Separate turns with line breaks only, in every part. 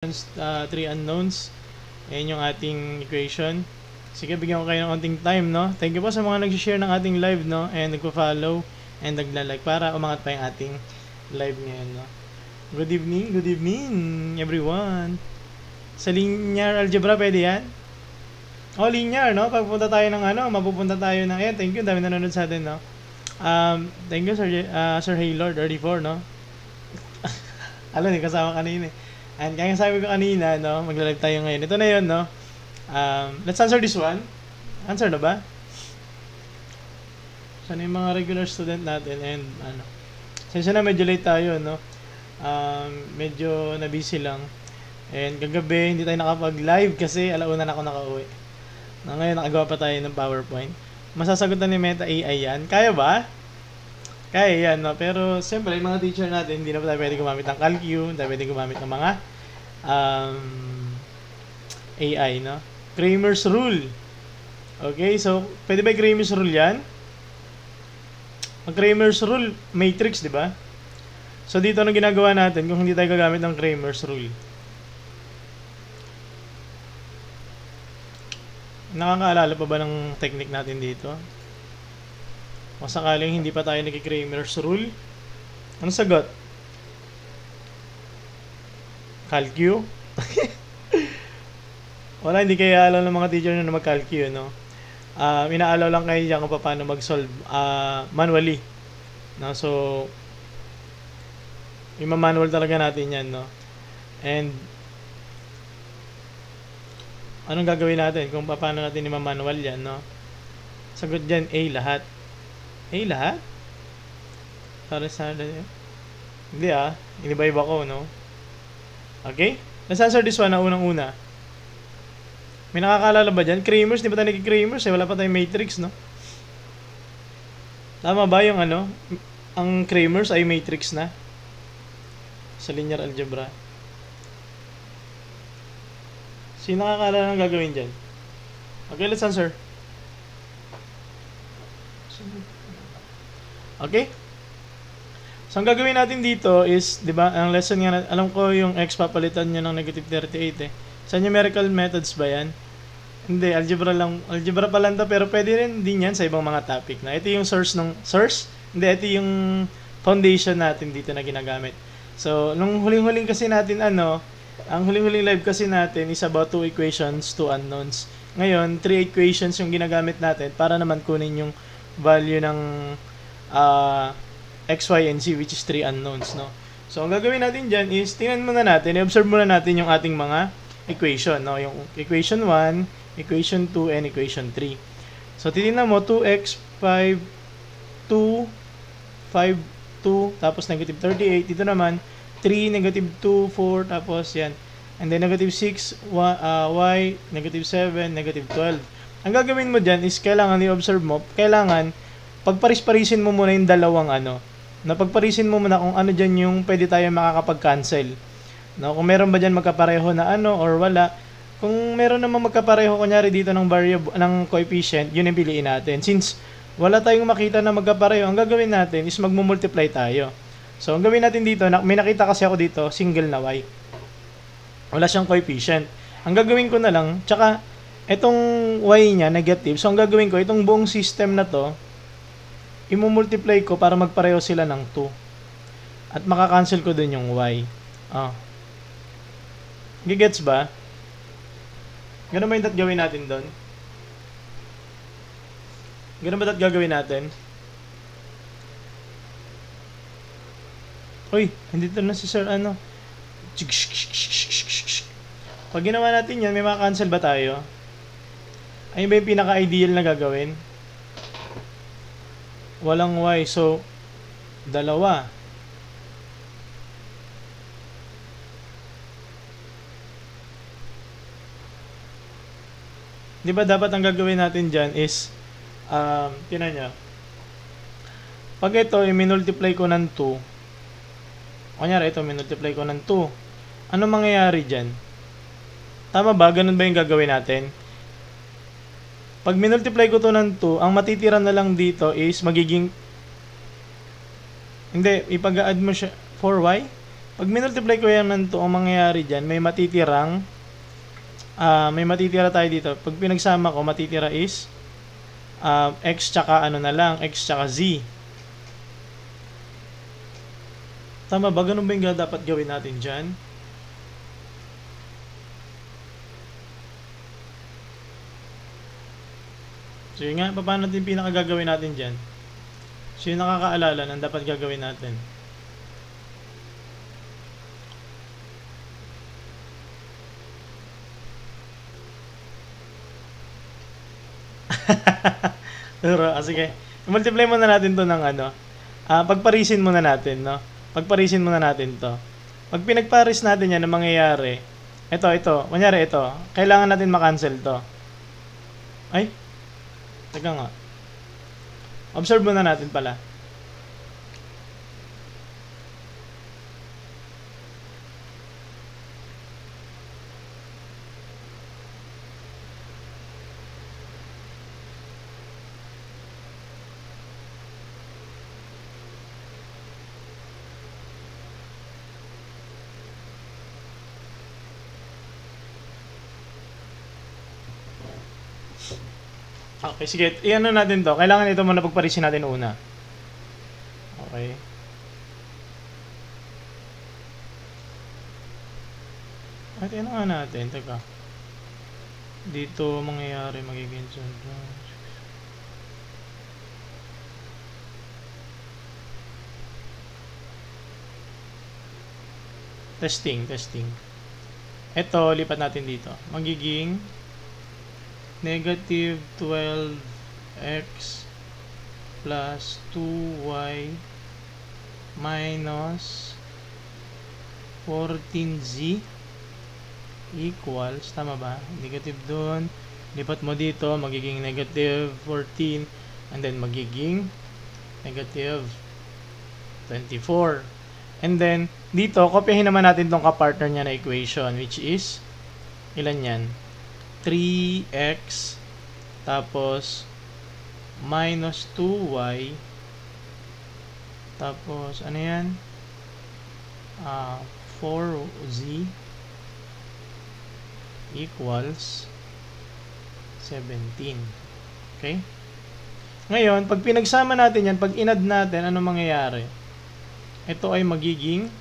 3 unknowns. Ayan yung ating equation. Sige, bigyan ko kayo ng konting time, no? Thank you po sa mga nag-share ng ating live, no? And nagpo-follow and nagla-like para umangat pa yung ating live ngayon, no? Good evening, everyone. Sa linear algebra, pwede yan? Oh, linear, no? Pagpunta tayo ng mapupunta tayo ng, ayan, thank you, dami nanonood sa atin, no? Thank you, Sir Haylord, 34, no? Alam, kasama kanina eh. And kaya sabi ko kanina, no, magla-live tayo ngayon. Ito na yun, no? Let's answer this one. Answer na ba? Sana yung mga regular student natin and Sensya na medyo late tayo, no? Medyo na-busy lang. And kagabi, hindi tayo nakapag-live kasi alauna na ako nakauwi. Ngayon, nakagawa pa tayo ng PowerPoint. Masasagutan ni Meta AI yan. Kaya ba? Kaya yan, no? Pero siyempre, yung mga teacher natin, hindi na tayo pwede gumamit ng CalQ, hindi tayo pwede gumamit ng mga AI, no? Cramer's Rule. Okay, so, pwede ba yung Cramer's Rule yan? Ang Cramer's Rule, matrix, di ba? So, dito anong ginagawa natin kung hindi tayo gagamit ng Cramer's Rule? Nakakaalala pa ba ng technique natin dito? Kung sakaling hindi pa tayo nag-Cramer's Rule, ano sagot? CalQ? Wala, hindi kaya alam ng mga teacher na mag-CalQ, no? Inaalaw lang kayo dyan kung paano mag-solve manually. No? So, ima-manual talaga natin yan, no? And, anong gagawin natin kung paano natin ima-manual yan, no? Sagot dyan, A lahat. A lahat? Para sa... Hindi iniba-iba ko, no? Okay? Let's answer this one na unang-una. May nakakaalala ba dyan? Cramer's? Di ba tayo nag-Cramer's? Wala pa tayong matrix, no? Tama ba yung ang Cramer's ay matrix na? Sa linear algebra. Sino nakakaalala ng gagawin dyan? Okay, let's answer. Okay? So, ang gagawin natin dito is, di ba, ang lesson nga, alam ko yung x papalitan nyo ng negative 38 eh. Sa numerical methods ba yan? Hindi, algebra lang. Algebra pa lang to, pero pwede rin din yan sa ibang mga topic na. Ito yung source? Hindi, ito yung foundation natin dito na ginagamit. So, nung huling-huling kasi natin, ang huling-huling live kasi natin is about 2 equations, 2 unknowns. Ngayon, 3 equations yung ginagamit natin para naman kunin yung value ng x, y, and z, which is 3 unknowns, no? So, ang gagawin natin dyan is, tingnan muna natin, i-observe muna natin yung ating mga equation, no? Yung equation 1, equation 2, and equation 3. So, titingnan mo, 2x, 5, 2, 5, 2, tapos negative 38. Dito naman, 3, negative 2, 4, tapos yan. And then, negative 6, y, negative 7, negative 12. Ang gagawin mo dyan is, kailangan i-observe mo, kailangan, pagparis-parisin mo muna yung dalawang napagparisin mo muna kung ano dyan yung pwede tayo makakapag-cancel. No? Kung meron ba dyan magkapareho na or wala. Kung meron naman magkapareho, kunyari dito ng variable, ng coefficient, yun yung piliin natin. Since wala tayong makita na magkapareho, ang gagawin natin is magmumultiply tayo. So, ang gawin natin dito, may nakita kasi ako dito, single na y. Wala siyang coefficient. Ang gagawin ko na lang, tsaka, itong y niya, negative. So, ang gagawin ko, itong buong system na to, imumultiply ko para magpareho sila ng 2. At makakancel ko dun yung y. Gigets ba? Ganun ba yung gawin natin dun? Ganun ba gagawin natin? Uy, hindi to na si sir Pag ginawa natin yan, may makakancel ba tayo? Ayun ba yung pinaka-ideal na gagawin? Walang y. So, dalawa. Di ba dapat ang gagawin natin dyan is, tinan nyo. Pag ito, i-multiply ko ng 2. Kunyari, ito, i-multiply ko ng 2. Ano mangyayari dyan? Tama ba? Ganun ba yung gagawin natin? Pag minultiply ko to ng 2, ang matitira na lang dito is magiging... Hindi, ipag-add mo siya 4y. Pag minultiply ko yan ng 2, ang mangyayari dyan, may matitira tayo dito. Pag pinagsama ko, matitira is x tsaka ano na lang, x tsaka z. Tama ba? Ganun ba yung dapat gawin natin dyan? So yun nga, paano natin pinakagagawin natin dyan? So yung nakakaalala ng dapat gagawin natin. Pero, sige. Multiply muna natin to ng ano. Pagparisin muna natin, no? Pagparisin muna natin to. Pag pinagparis natin yan, ang mangyayari, ito. Kunyari ito. Kailangan natin makancel to. Ay? Teka nga. Observe muna natin pala. Okay, sige. Iyan na natin to. Kailangan ito muna pagparisin natin una. Okay. At yan nga natin. Teka. Dito mangyayari magiging testing. Ito, lipat natin dito. Magiging negative 12x plus 2y minus 14z equals, tama ba? Negative dun, lipat mo dito, magiging negative 14 and then magiging negative 24. And then, dito, kopyahin naman natin tong kapartner niya na equation, which is, ilan yan? 3x tapos minus 2y tapos ano yan? 4z equals 17. Okay? Ngayon, pag pinagsama natin yan, pag inad natin, ano mangyayari? Ito ay magiging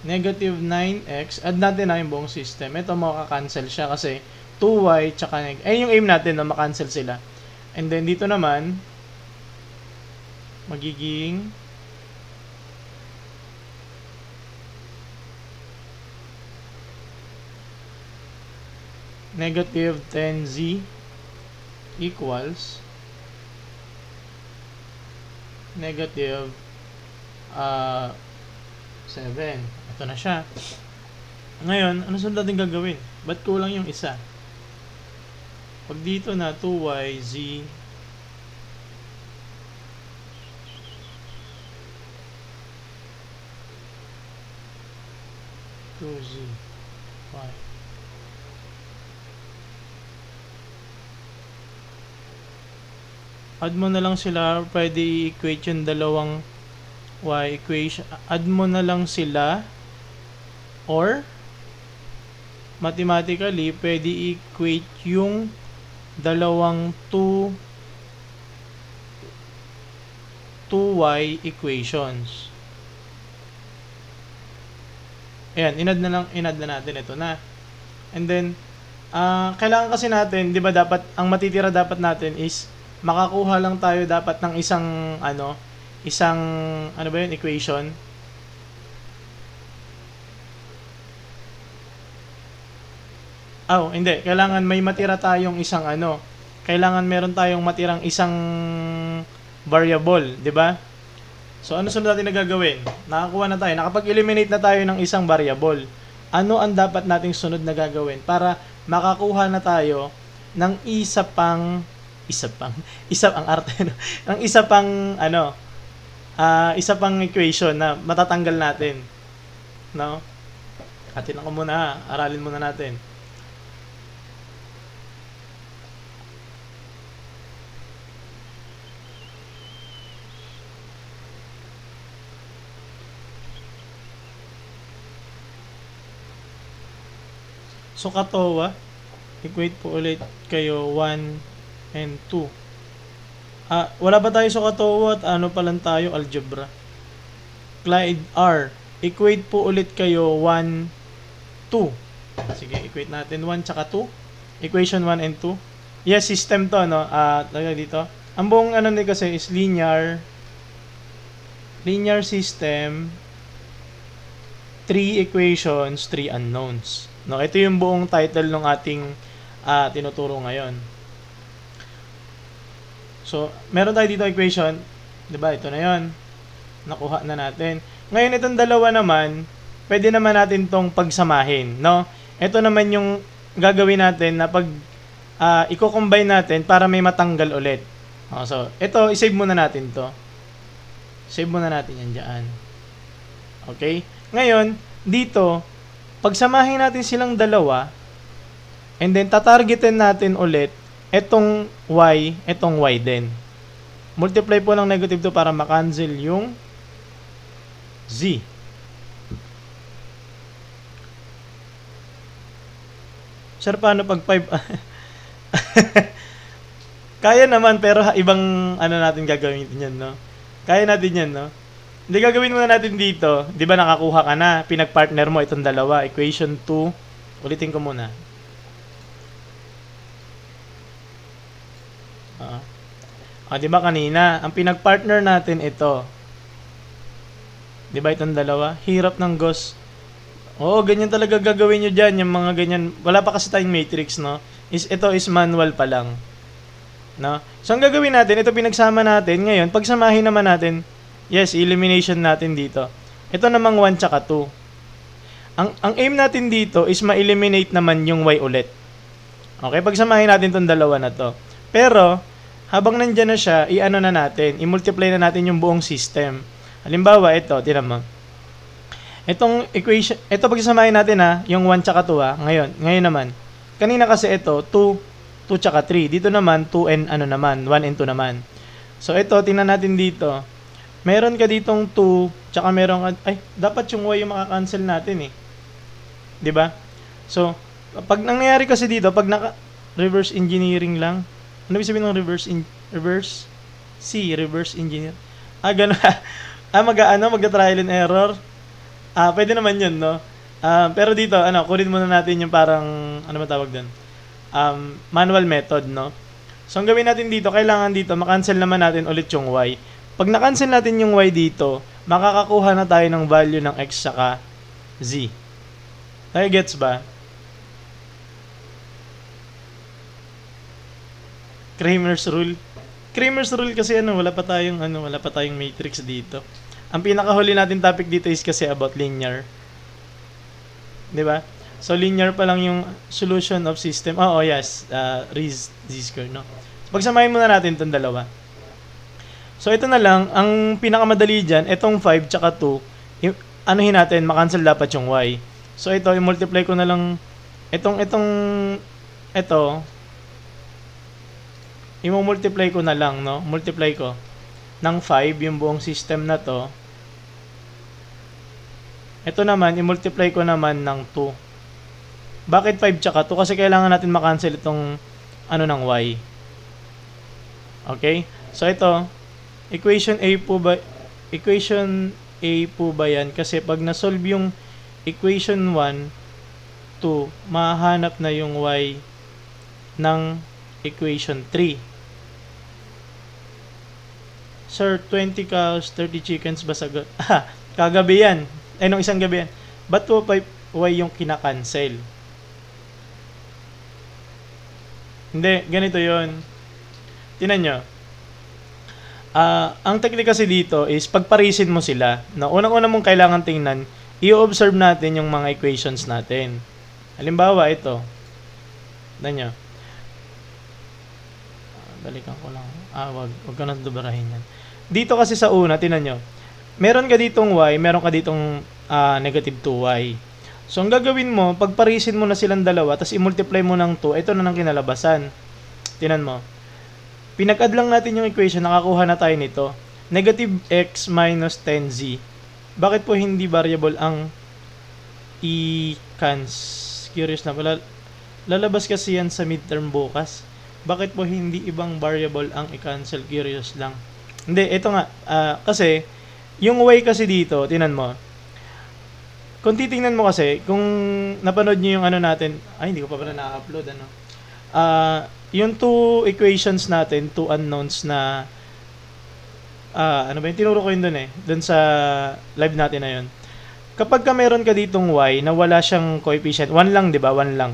negative 9x, add natin na yung buong system. Ito makaka-cancel siya kasi 2y tsaka yung aim natin na makancel sila. And then dito naman magiging negative 10z equals negative 7. Ito na siya. Ngayon, ano sunod natin gagawin? Ba't kulang yung isa? Pag dito na 2yz y. Add mo na lang sila, pwede i-equate yung dalawang y equation, add mo na lang sila or mathematically pwede equate yung dalawang 2y equations. Ayan, inad na natin ito na. And then kailangan kasi natin, 'di ba, dapat ang matitira dapat natin is makakuha lang tayo dapat ng isang ano ba yun, equation. Hindi. Kailangan may matira tayong isang kailangan meron tayong matirang isang variable, 'di ba? So ano sunod natin na gagawin? Nakakuha na tayo, nakapag-eliminate na tayo ng isang variable. Ano ang dapat nating sunod na gagawin para makakuha na tayo ng isa pang equation na matatanggal natin, no? Atin ako muna, aralin muna natin. So, katawa, equate po ulit kayo 1 and 2. Wala pa tayo sa katawa at ano pa lang tayo, algebra. Clyde R. Equate po ulit kayo 1, 2. Sige, equate natin 1 tsaka 2. Equation 1 and 2. Yes, system to, no? Talaga dito. Ang buong ano nito kasi is linear system, 3 equations, 3 unknowns. No, ito yung buong title ng ating tinuturo ngayon. So, meron tayo dito equation, 'di ba? Ito na 'yon. Nakuha na natin. Ngayon itong dalawa naman, pwede naman natin tong pagsamahin, no? Ito naman yung gagawin natin na pag i-combine natin para may matanggal ulit. So, ito, i-save muna natin to. Save muna natin yan dyan. Okay? Ngayon, dito, pagsamahin natin silang dalawa, and then tatargetin natin ulit etong y din. Multiply po ng negative to para makancel yung z. Sir, paano pag 5? Kaya naman, pero ibang ano natin gagawin yan, no? Kaya natin yan, no? Hindi, gagawin muna natin dito. Di ba nakakuha ka na? Pinag-partner mo itong dalawa. Equation 2. Ulitin ko muna. Di ba kanina? Ang pinag-partner natin ito. Di ba itong dalawa? Hirap ng Gauss. Oo, ganyan talaga gagawin nyo dyan. Yung mga ganyan. Wala pa kasi tayong matrix, no? Ito is manual pa lang. No? So, ang gagawin natin, ito pinagsama natin. Ngayon, pagsamahin naman natin, yes, elimination natin dito. Ito namang 1 tsaka 2. Ang aim natin dito is ma-eliminate naman yung y ulit. Okay, pagsamahin natin itong dalawa na to. Pero, habang nandyan na siya, i-ano na natin, i-multiply na natin yung buong system. Halimbawa, ito, tinan mo. Itong equation, ito pagsamahin natin yung 1 tsaka 2 Ngayon naman. Kanina kasi ito, 2 tsaka 3. Dito naman, 2 and 1 and 2 naman. So, ito, tingnan natin dito. Meron ka ditong 2, tsaka meron ka, dapat yung y yung makakancel natin eh. 'Di ba? So, pag nangyayari kasi dito, pag reverse engineering lang, ano ibig sabihin ng reverse engineer? Ganun. Mag-trial and error. Pwede naman yun, no? Pero dito, kunin muna natin yung parang, ano ba tawag doon? Manual method, no? So, ang gawin natin dito, kailangan dito, makancel naman natin ulit yung y. Pag na-cancel natin yung y dito, makakakuha na tayo ng value ng x saka z. Tayo gets ba? Cramer's rule. Cramer's rule kasi wala pa tayong matrix dito. Ang pinakahuli natin topic dito is kasi about linear. 'Di ba? So linear pa lang yung solution of system. Yes, z-square, no. Pagsamahin muna natin 'tong dalawa. So ito na lang, ang pinakamadali diyan, etong 5 tsaka 2, anuhin natin, makancel dapat yung y. So ito, i-multiply ko na lang ito, i-multiply ko na lang, no? Multiply ko ng 5 yung buong system na to. Ito naman, i-multiply ko naman ng 2. Bakit 5 tsaka 2? Kasi kailangan natin makancel itong ng y. Okay? So ito, equation A po ba yan? Kasi pag na-solve yung equation 1, 2, mahanap na yung y ng equation 3. Sir, 20 cows, 30 chickens ba sagot? Kagabi yan. Nung isang gabi yan. Ba't po y yung kinakancel? Hindi, ganito yon. Tinan nyo. Ang technique kasi dito is pagparisin mo sila. Unang-una mong kailangan tingnan, i-observe natin yung mga equations natin. Halimbawa, ito. Tignan nyo. Balikan ko lang. Wag ka na dubarahin yan. Dito kasi sa una, tingnan nyo. Meron ka ditong y, meron ka ditong negative 2y. So, ang gagawin mo, pagparisin mo na silang dalawa, tapos i-multiply mo ng 2, ito na ng kinalabasan. Tingnan mo. Pinag-add lang natin yung equation, nakakuha na tayo nito. Negative x minus 10z. Bakit po hindi variable ang curious na pala. Lalabas kasi yan sa midterm bukas. Bakit po hindi ibang variable ang i-cancel? Curious lang. Hindi, ito nga. Kasi, yung y kasi dito, tinan mo. Kung titingnan mo kasi, kung napanood nyo yung ano natin, ay, hindi ko pa pala na-upload, ano. Yung two equations natin, two unknowns na, ano ba yung tinuro ko yun dun eh, dun sa live natin na yun. Kapag ka meron ka ditong y na wala siyang coefficient, 1 lang, di ba? 1 lang.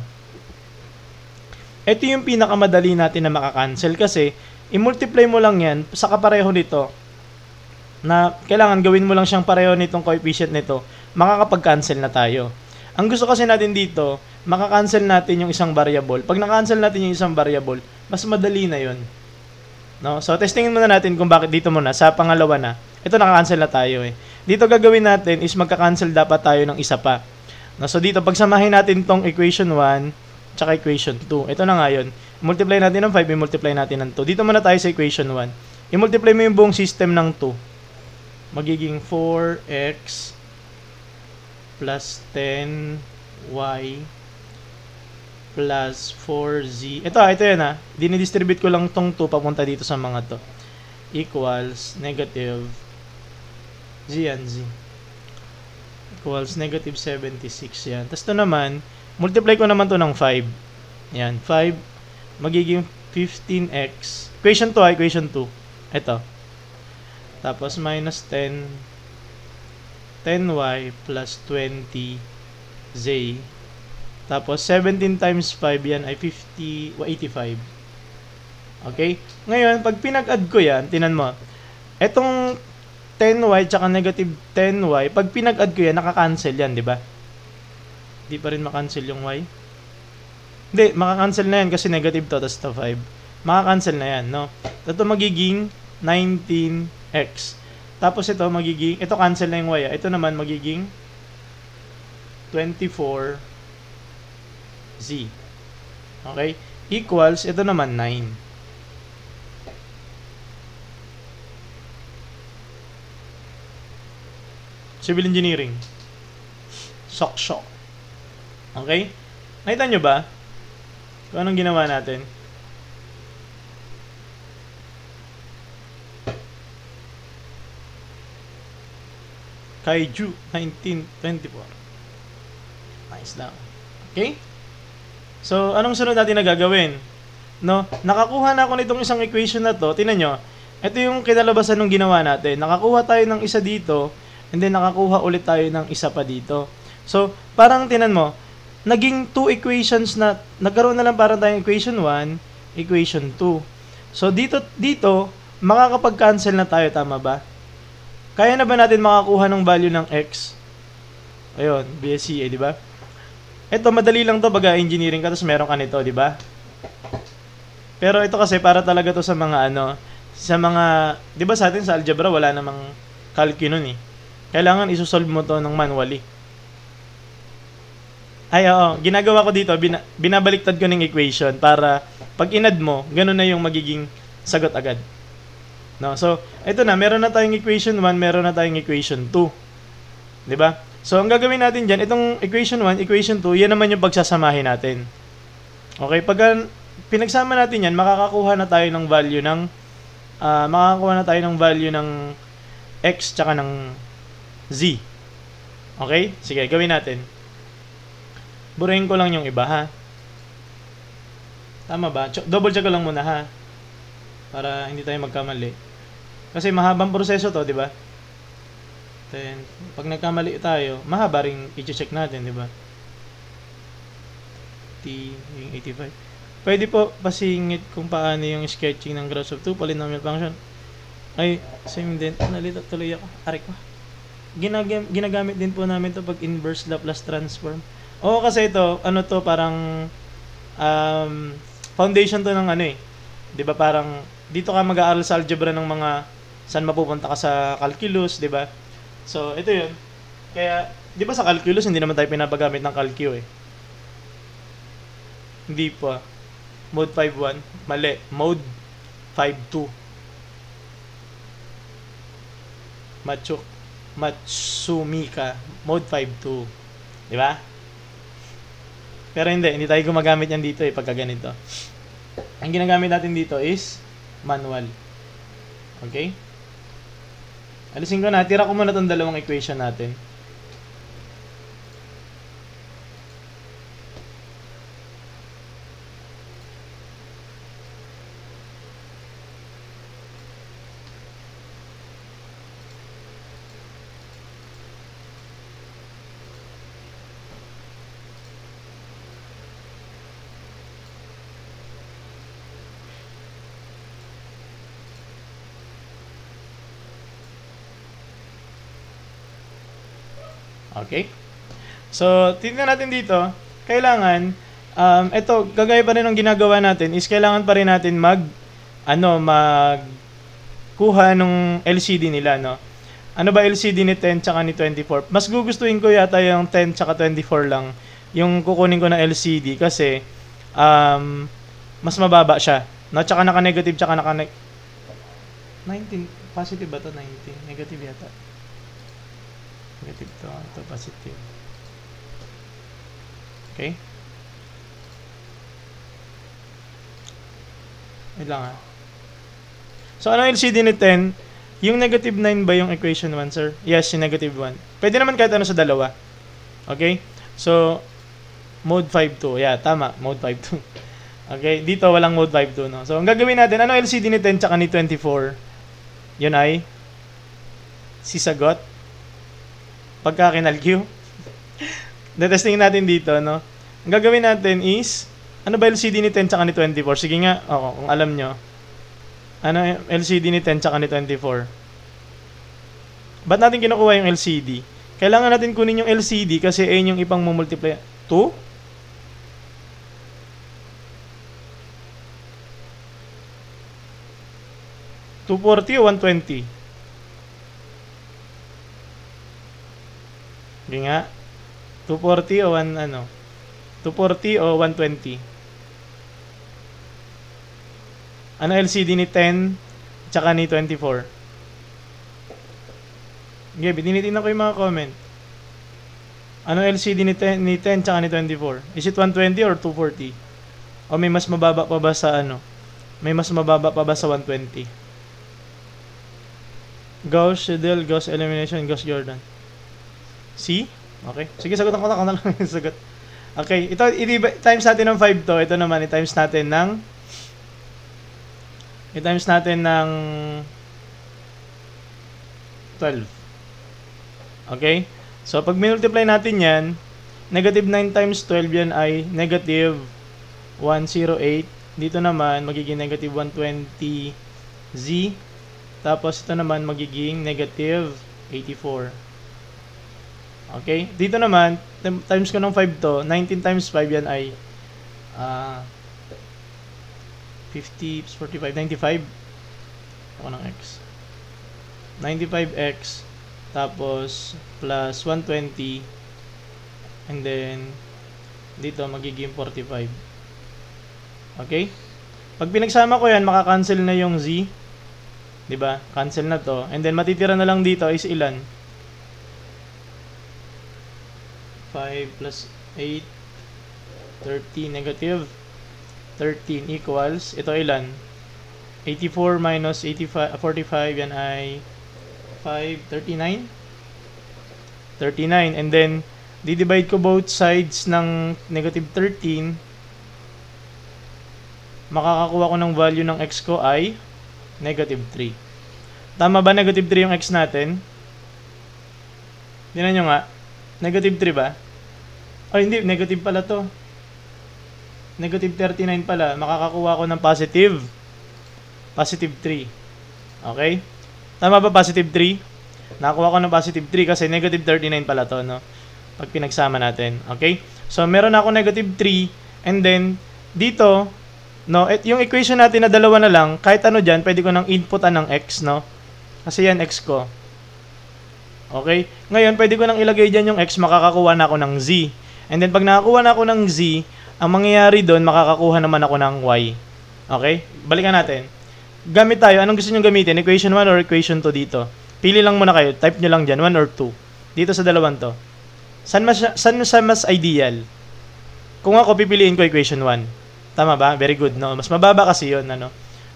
Ito yung pinakamadali natin na makakancel kasi i-multiply mo lang yan sa kapareho nito na kailangan gawin mo lang siyang pareho nitong coefficient nito, makakapag-cancel na tayo. Ang gusto kasi natin dito, makakancel natin yung isang variable. Pag na-cancel natin yung isang variable, mas madali na yun. No? So, testingin muna natin kung bakit dito muna. Sa pangalawa na, ito naka-cancel na tayo eh. Dito gagawin natin is magka-cancel dapat tayo ng isa pa. No? So, dito pagsamahin natin tong equation 1 tsaka equation 2. Ito na nga yun. I-multiply natin ng 5, i-multiply natin ng 2. Dito muna tayo sa equation 1. I-multiply mo yung buong system ng 2. Magiging 4x plus 10y plus 4z. Ito yan ha. Dinidistribute ko lang tong 2 papunta dito sa mga to. Equals negative z and z. Equals negative 76 yan. Tapos ito naman, multiply ko naman to ng 5. Yan, 5 magiging 15x. Equation 2 equation 2. Ito. Tapos minus 10y plus 20z. Tapos 17 times 5 yan ay 85. Okay? Ngayon, pag pinag-add ko yan, tinan mo. Etong 10y tsaka negative 10y, pag pinag-add ko yan, nakakancel yan, di ba? Di pa rin makancel yung y. Hindi, makakancel na yan kasi negative to, tapos to 5. Makakancel na yan, no? Ito magiging 19x. Tapos ito magiging, ito cancel na yung y. Ito naman magiging 24z. Okay? Equals, ito naman 9. Civil engineering. Sok-sok. Okay? Nakita nyo ba? Kung anong ginawa natin? Kaiju 1924. Nice lang. Okay? So, anong sunod natin na gagawin? No? Nakakuha na ako nitong isang equation na to. Tingnan nyo. Ito yung kinalabasan ng ginawa natin. Nakakuha tayo ng isa dito, and then nakakuha ulit tayo ng isa pa dito. So, parang tinan mo, naging two equations na, nagkaroon na lang parang tayong equation 1, equation 2. So, dito, makakapag-cancel na tayo, tama ba? Kaya na ba natin makakuha ng value ng x? Ayun, BSCA, di ba? Ito, madali lang to baga engineering ka, tapos meron ka nito, di ba? Pero ito kasi, para talaga to sa mga sa mga, di ba sa atin sa algebra, wala namang calcu nun eh. Kailangan isosolve mo to ng manually. Ay, oo. Ginagawa ko dito, binabaliktad ko ng equation para pag inad mo, ganun na yung magiging sagot agad. No? So, ito na. Meron na tayong equation 1, meron na tayong equation 2. Diba? So, ang gagawin natin dyan, itong equation 1, equation 2, yan naman yung pagsasamahin natin. Okay? Pag pinagsama natin yan, makakakuha na tayo ng value ng x tsaka ng z. Okay? Sige, gawin natin. Burahin ko lang yung iba, ha? Tama ba? Double check ko lang muna, ha? Para hindi tayo magkamali. Kasi mahabang proseso to, di ba? Then, pag nagkamali tayo, mahaba rin i-check natin, di ba? Yung 85. Pwede po pasingit kung paano yung sketching ng graphs of two polynomial function. Ay, same din. Nalito tuloy ako. Aray ko. Ginagamit din po namin to pag inverse Laplace transform. Oo, kasi ito, parang foundation to ng eh. 'Di ba parang dito ka mag-aaral sa algebra ng mga saan mapupunta ka sa calculus, 'di ba? So, ito 'yun. Kaya 'di ba sa calculus hindi naman tayo pinapagamit ng calcu eh. Hindi pa. Mode 5.1, mali. Mode 5.2. Matsumika, mode 5.2. 'Di ba? Pero hindi tayo gumagamit yan dito pagka ganito. Ang ginagamit natin dito is manual. Okay? Alisin ko na. Tira ko muna itong dalawang equation natin. Okay? So, tingnan natin dito, kailangan, ito, kagaya pa rin ng ginagawa natin, is kailangan pa rin natin kuha nung LCD nila, no? Ano ba LCD ni 10 tsaka ni 24? Mas gugustuhin ko yata yung 10 tsaka 24 lang, yung kukunin ko na LCD, kasi, mas mababa siya, no? Tsaka naka-negative, tsaka 19, positive ba to? 19, negative yata. Negative to, ito positive. Okay? Wait lang ha. So, ano LCD ni 10? Yung negative 9 ba yung equation 1, sir? Yes, yung negative 1. Pwede naman kahit ano sa dalawa. Okay? So, mode 5.2. Yeah, tama. Mode 5.2. Okay? Dito, walang mode 5.2, no? So, ang gagawin natin, ano LCD ni 10 tsaka ni 24? Yun ay sisagot. Pagka kinalcue. Detestingin natin dito, no? Ang gagawin natin is, ano ba LCD ni 10 tsaka ni 24? Sige nga, kung alam nyo. Ano LCD ni 10 tsaka ni 24? Ba't natin kinukuha yung LCD? Kailangan natin kunin yung LCD kasi ayun yung ipang multiply. 2? $240 o 120? Sige nga. 240 o 240 o 120? Ano LCD ni 10 tsaka ni 24? Okay, tinitingnan ko yung mga comment. Ano LCD ni 10 tsaka ni 24? Is it 120 or 240? O may mas mababa pa ba sa May mas mababa pa ba sa 120? Gauss, Shedel, Gauss elimination, Gauss Jordan. C? Okay. Sige, sagutan ko na lang yung sagot. Okay, ito times natin ng 5 to. Ito naman, i-times natin ng 12. Okay? So, pag multiply natin yan, negative 9 times 12 yan ay negative 108. Dito naman, magiging negative 120Z. Tapos, ito naman, magiging negative 84. Okay? Dito naman, times ko ng 5 to, 19 times 5 yan ay 50, 45, 95. Ako ng x. 95x tapos plus 120 and then dito magiging 45. Okay? Pag pinagsama ko yan, makakancel na yung z. 'Di ba? Cancel na to. And then matitira na lang dito is ilan? 5 plus 8, 13, negative 13 equals, ito ilan? 84 minus 45, 45, yan ay 5, 39? 39, and then, di-divide ko both sides ng negative 13, makakakuha ko ng value ng x ko ay negative 3. Tama ba negative 3 yung x natin? Tingnan nyo nga. Negative 3 ba? O hindi, negative pala to. Negative 39 pala. Makakakuha ko ng positive 3. Okay? Tama ba positive 3? Nakakuha ko ng positive 3 kasi negative 39 pala to, no? Pag pinagsama natin. Okay? So, meron ako negative 3 and then, dito, no, yung equation natin na dalawa na lang, kahit ano dyan, pwede ko nang inputan ng x, no? Kasi yan x ko. Okay? Ngayon, pwede ko nang ilagay dyan yung x, makakakuha na ako ng z. And then, pag nakakuha na ako ng z, ang mangyayari doon, makakakuha naman ako ng y. Okay? Balikan natin. Gamit tayo. Anong gusto nyo gamitin? Equation 1 or equation 2 dito? Pili lang muna kayo. Type nyo lang dyan, 1 or 2. Dito sa dalawang to. Saan mas ideal? kung ako pipiliin ko equation 1. Tama ba? Very good, no? Mas mababa kasi yun, ano?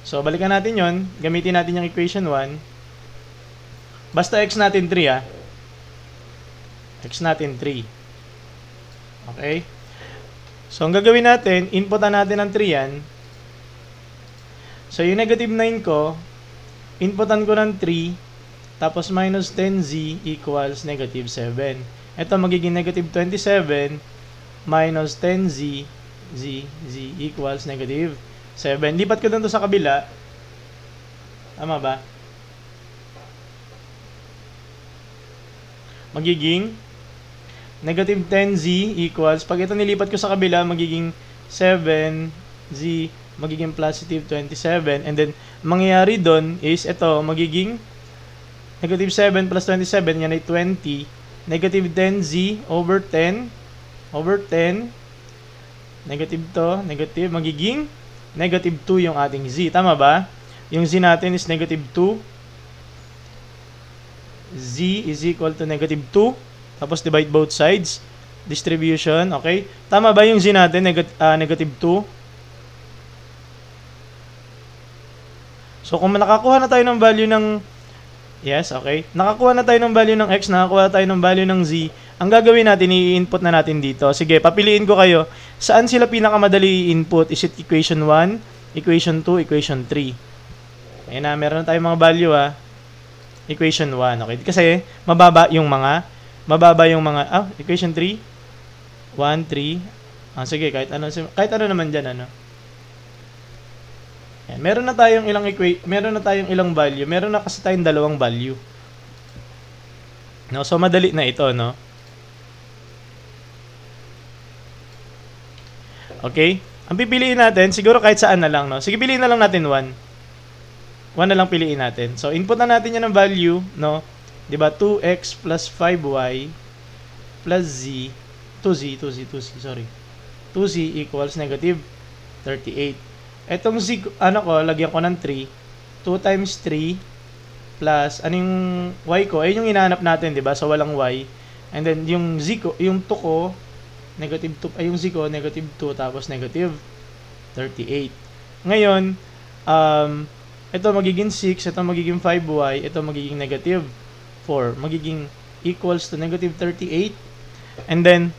So, balikan natin yon. Gamitin natin yung equation 1. Basta x natin 3, ah. X natin 3. Okay? So, ang gagawin natin, inputan natin ang 3 yan. So, yung negative 9 ko, inputan ko ng 3, tapos minus 10z equals negative 7. Ito magiging negative 27 minus 10z z equals negative 7. Lipat ko dito sa kabila. Tama ba? Magiging negative 10z equals, pag ito nilipat ko sa kabila, magiging 7z, magiging positive 27. And then, mangyayari doon is, ito, magiging negative 7 plus 27, yan ay 20. Negative 10z over 10, negative to, negative, magiging negative 2 yung ating z. Tama ba? Yung z natin is negative 2. Z is equal to negative 2. Tapos divide both sides. Distribution, okay? Tama ba yung z natin, negative 2? So, kung nakakuha na tayo ng value ng... Yes, okay. Nakakuha na tayo ng value ng x, nakakuha tayo ng value ng z. Ang gagawin natin, i-input na natin dito. Sige, papiliin ko kayo. Saan sila pinakamadali i-input? Is it equation 1, equation 2, equation 3? Ayan na, meron na tayong mga value, ah. Equation 1, okay? Kasi, mababa yung mga, equation 3, 1, 3. Sige, kahit ano naman dyan, ano. Ayan, meron na tayong ilang value. Meron na kasi tayong dalawang value. No, so madali na ito, no? Okay? Ang pipiliin natin, siguro kahit saan na lang, no? Sige, piliin na lang natin 1. 1 na lang piliin natin. So, input na natin yan ng value, no? 'Di ba? 2x plus 5y plus z, 2z, sorry. 2z equals negative 38. Etong z, lagyan ko ng 3. 2 times 3 plus, yung y ko? Yung hinahanap natin, di ba? So, walang y. And then, yung z ko, yung 2 ko, negative 2, yung z ko, negative 2, tapos negative 38. Ngayon, ito magiging 6, ito magiging 5y, ito magiging negative 4. Magiging equals to negative 38. And then,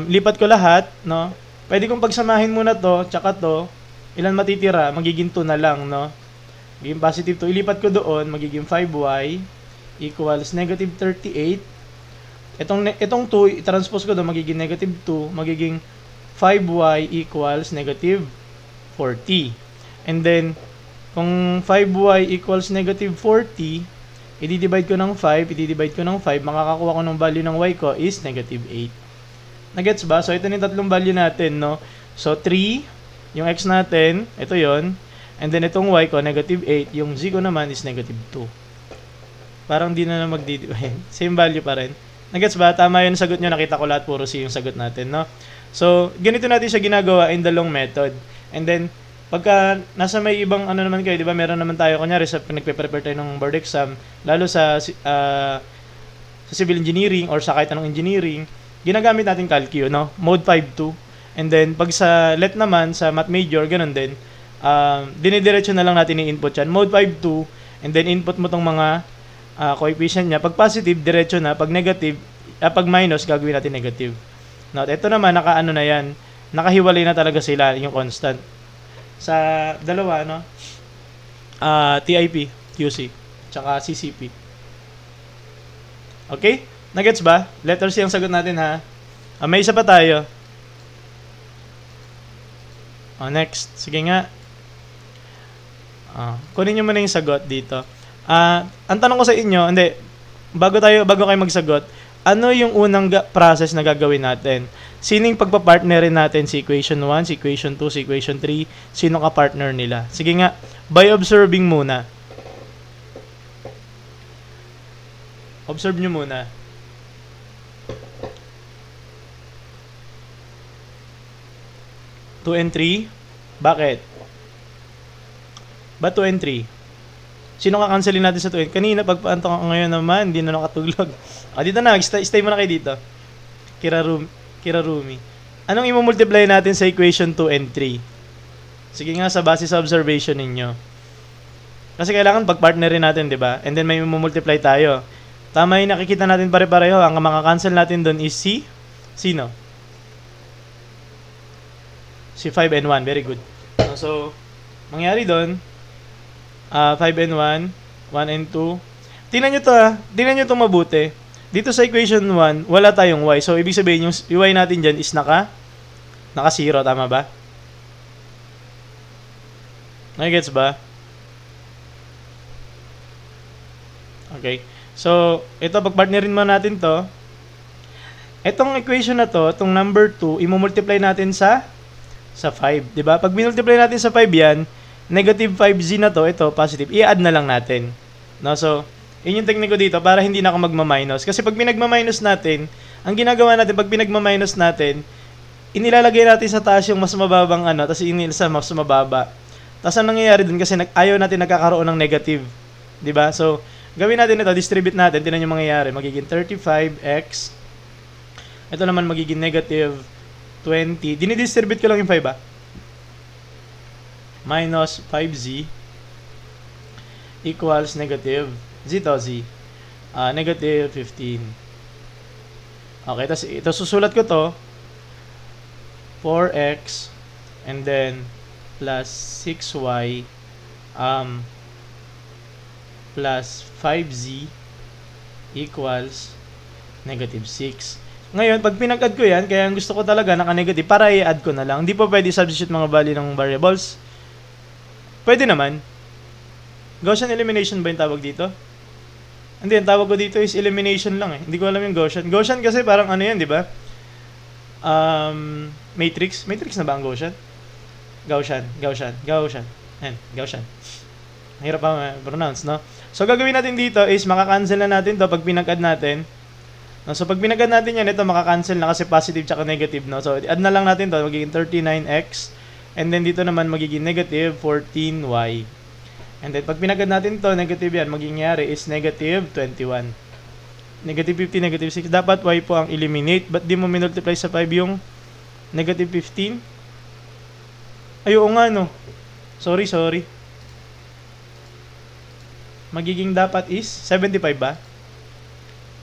lipat ko lahat, no? Pwede kong pagsamahin muna to, tsaka to, ilan matitira, magiging 2 na lang, no? Magiging positive 2. Ilipat ko doon, magiging 5y equals negative 38. Itong 2, i-transpose ko doon, magiging negative 2, magiging 5y equals negative 40. And then, kung 5y equals negative 40, i-divide ko ng 5, makakakuha ko ng value ng y ko is negative 8. Nagets ba? So, ito yung tatlong value natin, no? So, 3, yung x natin, ito yon. And then, itong y ko, negative 8. Yung z ko naman is negative 2. Parang di na magdi-divide. Same value pa rin. Nagets ba? Tama yung sagot nyo. Nakita ko lahat puro C yung sagot natin, no? So, ganito natin siya ginagawa in the long method. And then, pagka nasa may ibang naman kayo, di ba? Meron naman tayo, kunyari, sa nagpe-prepare tayo ng board exam, lalo sa civil engineering or sa kahit anong engineering, ginagamit natin Calcu, no? Mode 5.2. And then, pag sa LET naman, sa Math Major, ganun din. Dinidiretso na lang natin i-input yan. Mode 5.2, and then input mo tong mga coefficient niya. Pag positive, diretso na. Pag negative, pag minus, gagawin natin negative. Now, ito naman, nakaano na yan. Nakahiwalay na talaga sila, yung constant. Sa dalawa, no? TIP, QC, tsaka CCP. Okay? Nagets ba? Letter C ang sagot natin, ha? May isa pa tayo. Next. Sige nga. Kunin nyo muna yung sagot dito. Ang tanong ko sa inyo, hindi, bago kayo magsagot, ano yung unang process na gagawin natin? Sino yung pagpapartnerin natin? Si equation 1, si equation 2, si equation 3, sino ka-partner nila? Sige nga, by observing muna. Observe nyo muna. 2 and 3? Bakit? Ba't 2 and 3? Sino ka-cancelin natin sa 2 and 3? Kanina, pagpaanto ka ngayon naman, hindi na nakatulog. Dito na, stay mo na kayo dito. Kira room. Kirarumi. Anong i-multiply natin sa equation 2 and 3? Sige nga, sa base sa observation ninyo. Kasi kailangan pag-partnerin natin, di ba? And then may i-multiply tayo. Tama yung nakikita natin pare-pareho. Ang makakancel natin doon is si... Sino? Si 5 and 1. Very good. So, mangyari doon, 5 and 1, 1 and 2. Tingnan nyo to tingnan nyo to mabuti. Dito sa equation 1, wala tayong y. So, ibig sabihin yung y natin dyan is naka 0. Tama ba? Nagets ba? Okay. So, ito, pag-partnerin mo natin to. Itong equation na to, itong number 2, i-multiply natin sa 5. Diba? Pag binultiply natin sa 5 yan, negative 5z na to, ito, positive. I-add na lang natin. No? So, yun yung technique ko dito para hindi na ako magma-minus. Kasi pag pinagma-minus natin, ang ginagawa natin, pag pinagma-minus natin, inilalagay natin sa taas yung mas mababang tapos inilsa mas mababa. Tapos ang nangyayari dun kasi ayaw natin nagkakaroon ng negative. Diba? So, gawin natin ito, distribute natin, tinan yung mangyayari. Magiging 35x. Ito naman magiging negative 20. Dinidistribute ko lang yung 5 minus 5z equals negative negative 15. Okay, tapos ito susulat ko to 4x and then plus 6y plus 5z equals negative 6. Ngayon, pag pinag-add ko yan, kaya gusto ko talaga naka-negative para i-add ko na lang. Hindi po pwede substitute mga value ng variables. Pwede naman. Gaussian elimination ba yung tawag dito? Hindi, ang tawag ko dito is elimination lang eh. Hindi ko alam yung Gaussian. Gaussian kasi parang ano yan, di ba? Matrix. Matrix na ba ang Gaussian? Gaussian. Ayan, Gaussian. Hirap pa pronounce, no? So, gagawin natin dito is makakancel na natin to pag pinag-add natin. No, so, pag pinag-add natin yan, ito makakancel na kasi positive tsaka negative, no? So, add na lang natin to, magiging 39x. And then, dito naman magiging negative 14y. And then, pag pinag-add natin to, negative yan, mangyayari is negative 21. Negative 50, negative 6. Dapat y po ang eliminate. Ba't di mo minultiply sa 5 yung negative 15? Ay, oo nga, no? Sorry. Magiging dapat is 75 ba?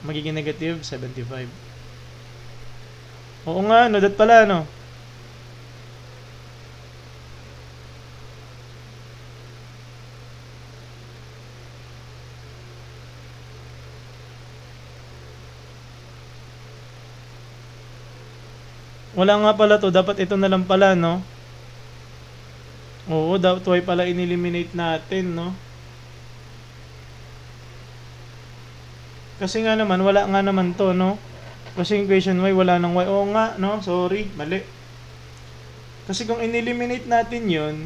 Magiging negative 75. Oo nga, no? Dat pala, no? Wala nga pala to. Dapat ito na lang pala, no? Oo, dapat y pala in-eliminate natin, no? Kasi nga naman, wala nga naman to, no? Kasi yung equation y, wala nang y. Oo nga, no? Sorry, mali. Kasi kung in-eliminate natin yun,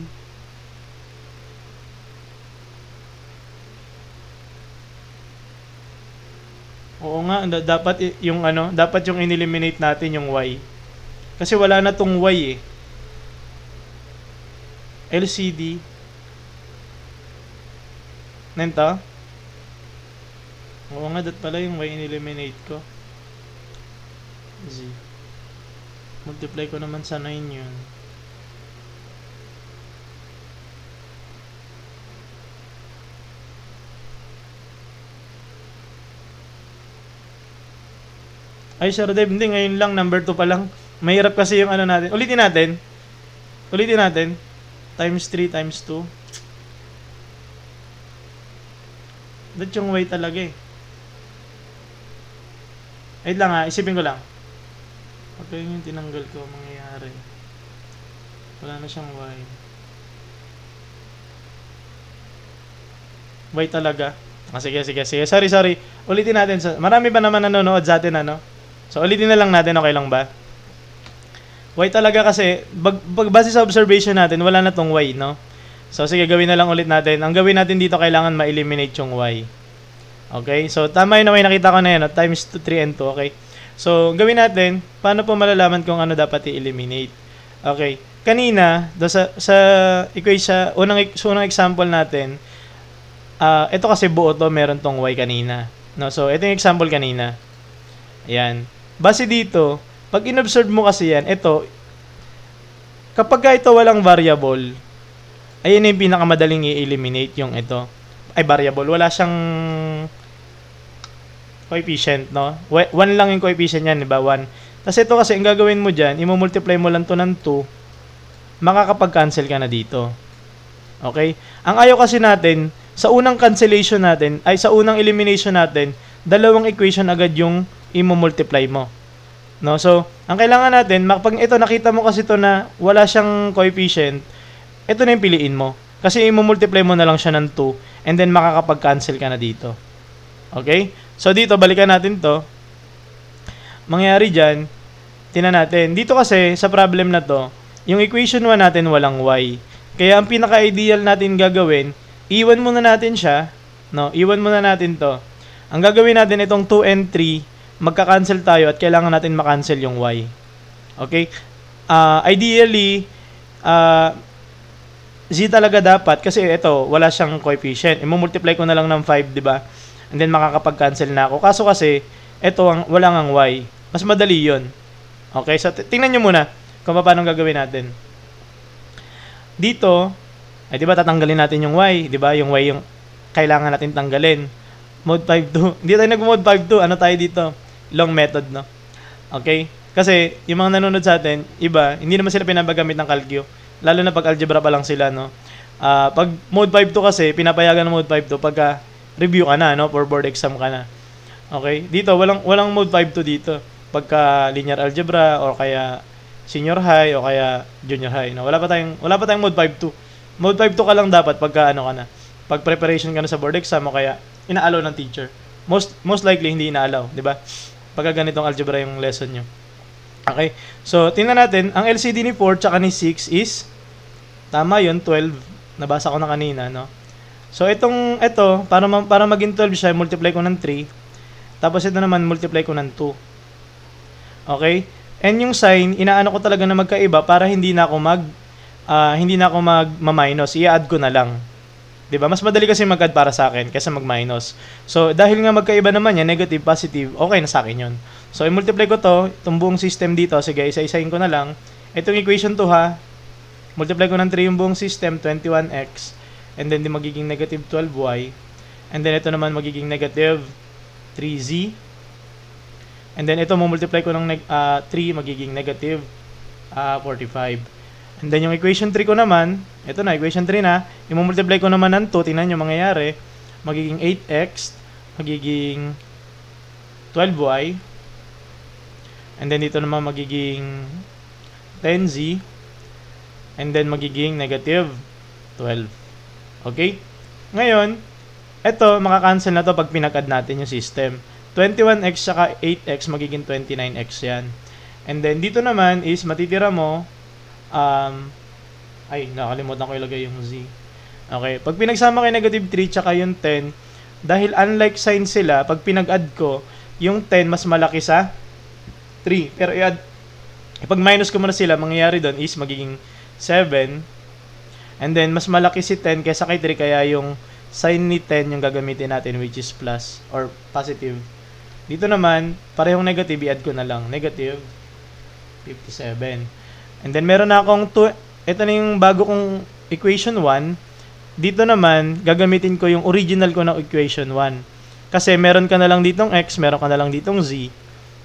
oo nga, dapat yung dapat yung in-eliminate natin yung y. Kasi wala na tong y eh. LCD. Nento? Oo nga, dat pala yung y in-eliminate ko. Z. Multiply ko naman sa 9 yun. Ay, Sir Dave, hindi. Ngayon lang, number 2 pa lang. Mahirap kasi yung natin. Ulitin natin. Times 3 times 2. Dat yung y talaga eh. Wait lang isipin ko lang. Okay, yung tinanggal ko, mangyayari. Wala na siyang y. Y talaga. Sige. Sorry. Ulitin natin. Marami ba naman nanonood sa atin, So, ulitin na lang natin, okay lang ba? Y talaga kasi, base sa observation natin, wala na tong y, no? So, sige, gawin na lang ulit natin. Ang gawin natin dito, kailangan ma-eliminate yung y. Okay? So, tama yun na may nakita ko na yun, times 2, 3, and 2, okay? So, gawin natin, paano po malalaman kung ano dapat i-eliminate? Okay. Kanina, sa equation, unang example natin, ito kasi buo to, meron tong y kanina. No? So, ito yung example kanina. Ayan. Base dito, Pag inobserve mo kasi yan, ito, kapag ito walang variable, ayun yung pinakamadaling i-eliminate yung ito. Ay, variable. Wala siyang coefficient, no? 1 lang yung coefficient yan, di ba? 1. Tapos ito kasi, ang gagawin mo dyan, i-multiply mo lang to ng 2, makakapag-cancel ka na dito. Okay? Ang ayaw kasi natin, sa unang cancellation natin, ay sa unang elimination natin, dalawang equation agad yung i-multiply mo. No? So, ang kailangan natin, pag ito, nakita mo kasi ito na wala siyang coefficient, ito na yung piliin mo. Kasi i-multiply mo na lang siya ng 2, and then makakapag-cancel ka na dito. Okay? So, dito, balikan natin to. Mangyayari dyan, tingnan natin. Dito kasi, sa problem na to, yung equation 1 natin walang y. Kaya, ang pinaka-ideal natin gagawin, iwan muna natin siya. No? Iwan muna natin to. Ang gagawin natin, itong 2 and 3, magka-cancel tayo at kailangan natin makancel yung y. Okay? Ideally, z talaga dapat kasi ito, wala siyang coefficient. I-multiply ko na lang ng 5, di ba? And then makakapag-cancel na ako. Kaso kasi, ito wala ngang y. Mas madali 'yon. Okay? So tingnan niyo muna kung paano gagawin natin. Dito, ay di ba tatanggalin natin yung y, di ba? Yung y yung kailangan natin tanggalin. Mode 5.2. Hindi tayo nag-mode 5.2. Ano tayo dito? Long method, no? Okay? Kasi yung mga nanonood sa atin, iba, hindi naman sila pinapagamit ng calcio. Lalo na pag algebra pa lang sila, no? Pag mode 5.2 kasi, pinapayagan ng mode 5.2 pagka review ka na, no? For board exam ka na. Okay? Dito, walang mode 5.2 dito. Pagka linear algebra, o kaya senior high, o kaya junior high. No? Wala pa tayong mode 5.2. Mode 5.2 ka lang dapat pagka ano ka na. Pag preparation ka na sa board exam, o kaya inaalaw ng teacher. Most likely, hindi inaalaw. Di ba? Pagka ganitong algebra yung lesson nyo. Okay? So, tingnan natin. Ang LCD ni 4 tsaka ni 6 is, tama yun, 12. Nabasa ko na kanina, no? So, ito, para maging 12 siya, multiply ko ng 3. Tapos, ito naman, multiply ko ng 2. Okay? And yung sign, inaano ko talaga na magkaiba para hindi na ako mag-minus. I-add ko na lang. Diba? Mas madali kasi mag-add para sa akin kaysa mag-minus. So, dahil nga magkaiba naman yan, negative, positive, okay na sa akin yun. So, i-multiply ko to, itong buong system dito. Sige, isa-isahin ko na lang. Itong equation 2 ha. Multiply ko ng 3 yung buong system, 21x. And then, di magiging negative 12y. And then, ito naman magiging negative 3z. And then, ito, multiply ko ng 3, magiging negative 45. And then, yung equation 3 ko naman, ito na, equation 3 na, i-multiply ko naman ng 2, tingnan nyo mangyayari, magiging 8x, magiging 12y. And then, dito naman magiging 10z. And then, magiging negative 12. Okay? Ngayon, ito, makakancel na to pag pinag-add natin yung system. 21x saka 8x, magiging 29x yan. And then, dito naman is, matitira mo, nakalimutan ko ilagay yung z. Okay, pag pinagsama kay negative 3 tsaka yung 10, dahil unlike sign sila, pag pinag-add ko, yung 10 mas malaki sa 3. Pero pag minus ko muna sila, mangyayari doon is magiging 7. And then, mas malaki si 10 kaysa kay 3, kaya yung sign ni 10 yung gagamitin natin, which is plus or positive. Dito naman, parehong negative, i-add ko na lang. Negative 57. And then, meron na akong ito na yung bago kong equation 1. Dito naman, gagamitin ko yung original ko na equation 1. Kasi meron ka na lang ditong x, meron ka na lang ditong z.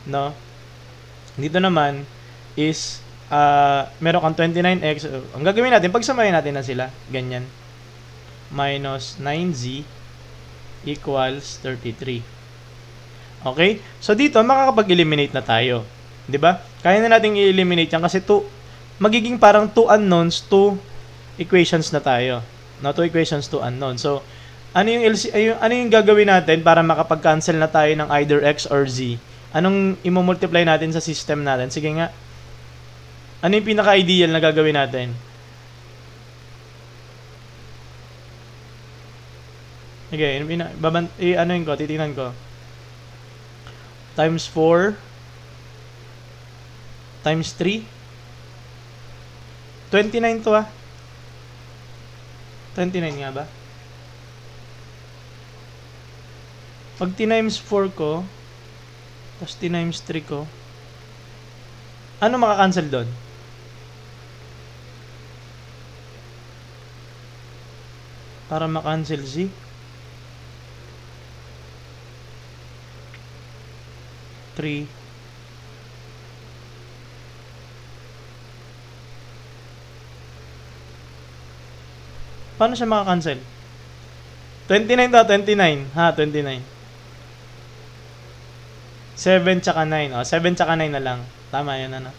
No? Dito naman is, meron kang 29x. Ang gagawin natin, pagsamahin natin na sila. Ganyan. Minus 9z equals 33. Okay? So, dito, makakapag-eliminate na tayo. 'Di ba? Kaya na nating i-eliminate yan kasi magiging parang 2 unknowns, 2 equations na tayo. No, 2 equations, 2 unknowns. So, ano yung gagawin natin para makapag-cancel na tayo ng either x or z? Anong i-multiply natin sa system natin? Sige nga. Ano yung pinaka-ideal na gagawin natin? Okay, titingnan ko. Times 4 times 3. 29 to 29 nga ba? Pag t-times 4 ko, tapos t-times 3 ko, Ano makakancel doon? Para makancel Z. 3. Paano siya makakancel? 29 to, 29. Ha, 29. 7 tsaka 9. O, 7 tsaka 9 na lang. Tama yun, ano.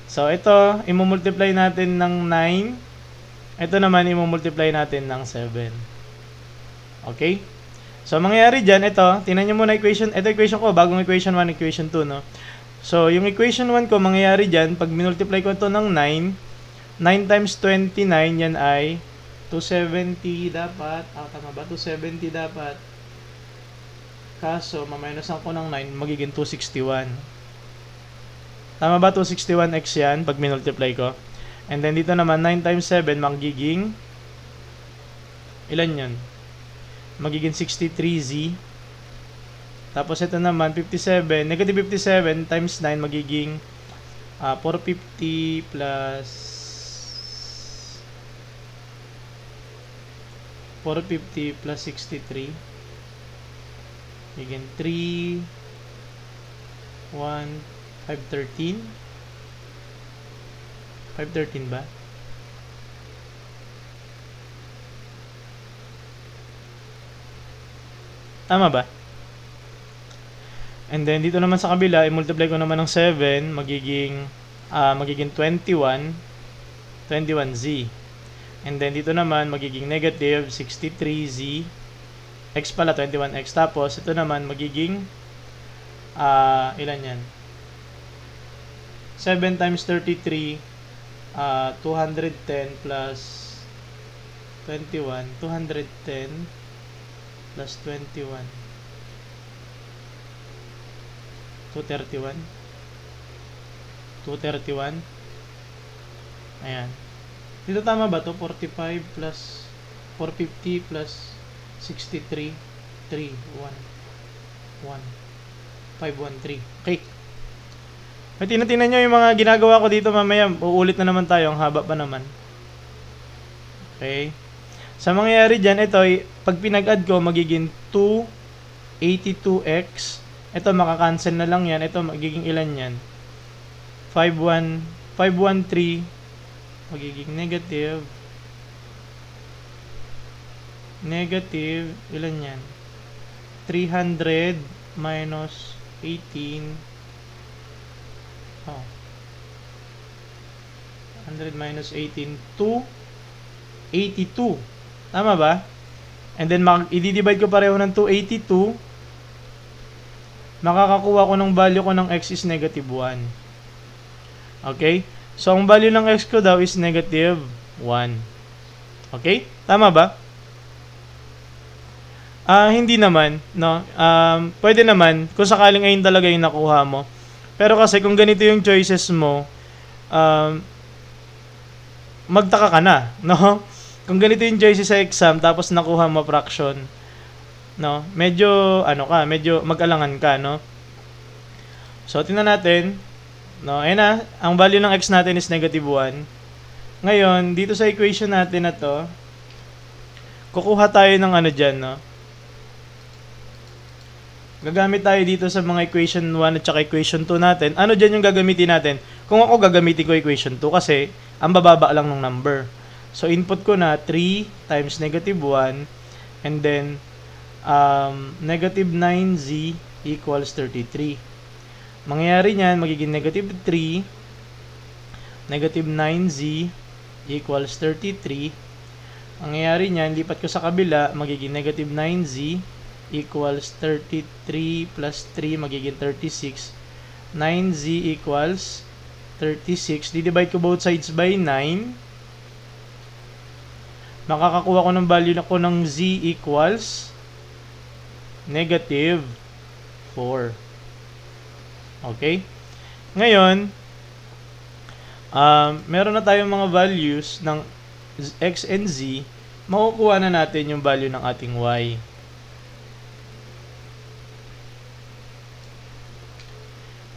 So, ito, imumultiply natin ng 9. Ito naman, imumultiply natin ng 7. Okay? So, mangyayari dyan, ito, tingnan nyo muna equation. Ito equation ko, bagong equation 1, equation 2, no? So, yung equation 1 ko, mangyayari dyan, pag minultiply ko ito ng 9, 9 times 29, yan ay 270 dapat. Tama ba? 270 dapat. Kaso, maminusan ko ng 9, magiging 261. Tama ba? 261x yan, pag minultiply ko. And then, dito naman, 9 times 7, magiging, ilan yun? Magiging 63z. Tapos, ito naman, 57. Negative 57 times 9, magiging 450 plus 450 plus 63. Magiging 3, 1, 513. 513 ba? Tama ba? And then, dito naman sa kabila, i-multiply ko naman ng 7, magiging 21, 21z. And then, dito naman, magiging negative 63z. X pala, 21x. Tapos, ito naman, magiging, ilan yan? 7 times 33, 210 plus 21. 210 plus 21. 231. 231. Ayan. Dito tama ba to? 45 plus 450 plus 63. 3, 1, 1, 513. Okay. May tinatingnan nyo yung mga ginagawa ko dito mamaya. Uulit na naman tayo. Ang haba pa naman. Okay. Sa mangyayari dyan, ito, pag pinag-add ko, magiging 282x. Ito, makakancel na lang yan. Ito, magiging ilan yan? 513. Magiging negative. Negative, ilan yan? 300 minus 18. Oh. 100 minus 18 to 82. Tama ba? And then, i-divide ko pareho ng 282. Makakakuha ko ng value ko ng x is negative 1. Okay? So, ang value ng x ko daw is negative 1. Okay? Tama ba? Hindi naman, no? Pwede naman, kung sakaling ayun talaga yung nakuha mo. Pero kasi kung ganito yung choices mo, magtaka ka na, no? Kung ganito yung choices sa exam, tapos nakuha mo fraction, no? Medyo, medyo mag-alangan ka, no? So, tingnan natin, no? Ayun na, ang value ng x natin is negative 1. Ngayon, dito sa equation natin na to, kukuha tayo ng dyan, no? Gagamit tayo dito sa mga equation 1 at saka equation 2 natin. Ano dyan yung gagamitin natin? Kung ako gagamitin ko equation 2 kasi ang bababa lang ng number. So, input ko na 3 times negative 1 and then negative 9z equals 33. Mangyayari niyan, magiging negative 3 negative 9z equals 33. Mangyayari niyan, lipat ko sa kabila, magiging negative 9z equals 33 plus 3 magiging 36. 9z equals 36. Di-divide ko both sides by 9. Makakakuha ko ng value na ko ng z equals negative 4. Okay? Ngayon, meron na tayong mga values ng x and z. Makukuha na natin yung value ng ating y.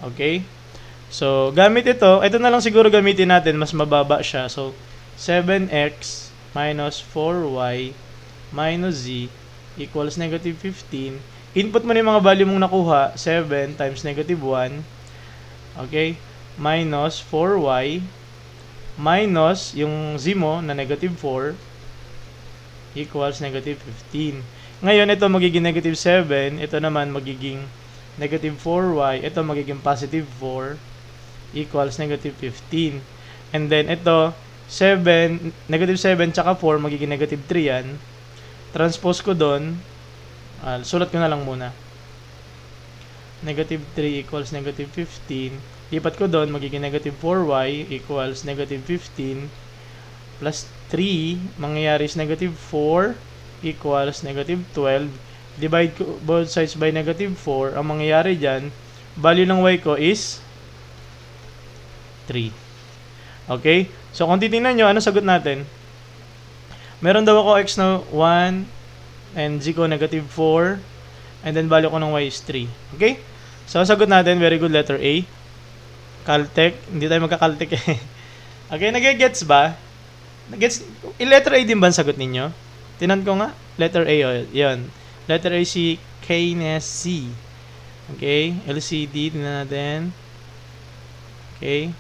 Okay? So, gamit ito na lang siguro gamitin natin, mas mababa siya. So, 7x minus 4y minus z equals negative 15. Input mo na yung mga value mong nakuha, 7 times negative 1, okay, minus 4y minus yung z mo na negative 4 equals negative 15. Ngayon, ito magiging negative 7, ito naman magiging negative 4y, ito magiging positive 4 equals negative 15. And then, ito, 7, negative 7 tsaka 4, magiging negative 3 yan. Transpose ko doon, sulat ko na lang muna. Negative 3 equals negative 15. Lipat ko doon, magiging negative 4y equals negative 15 plus 3, mangyayari is negative 4 equals negative 12. Divide ko both sides by negative 4. Ang mangyayari dyan, value ng y ko is 3. Okay? So, kung titingnan nyo, ano sagot natin? Meron daw ako x na 1 and z ko negative 4 and then value ko ng y is 3. Okay? So, sagot natin, very good, letter A. Caltech. Hindi tayo magka-Caltech eh. Okay, nag-gets ba? Gets, letter A din ba ang sagot ninyo? Tinan ko nga. Letter A, yun. Letter A si Keynes C. Okay, LCD, tinan natin. Okay.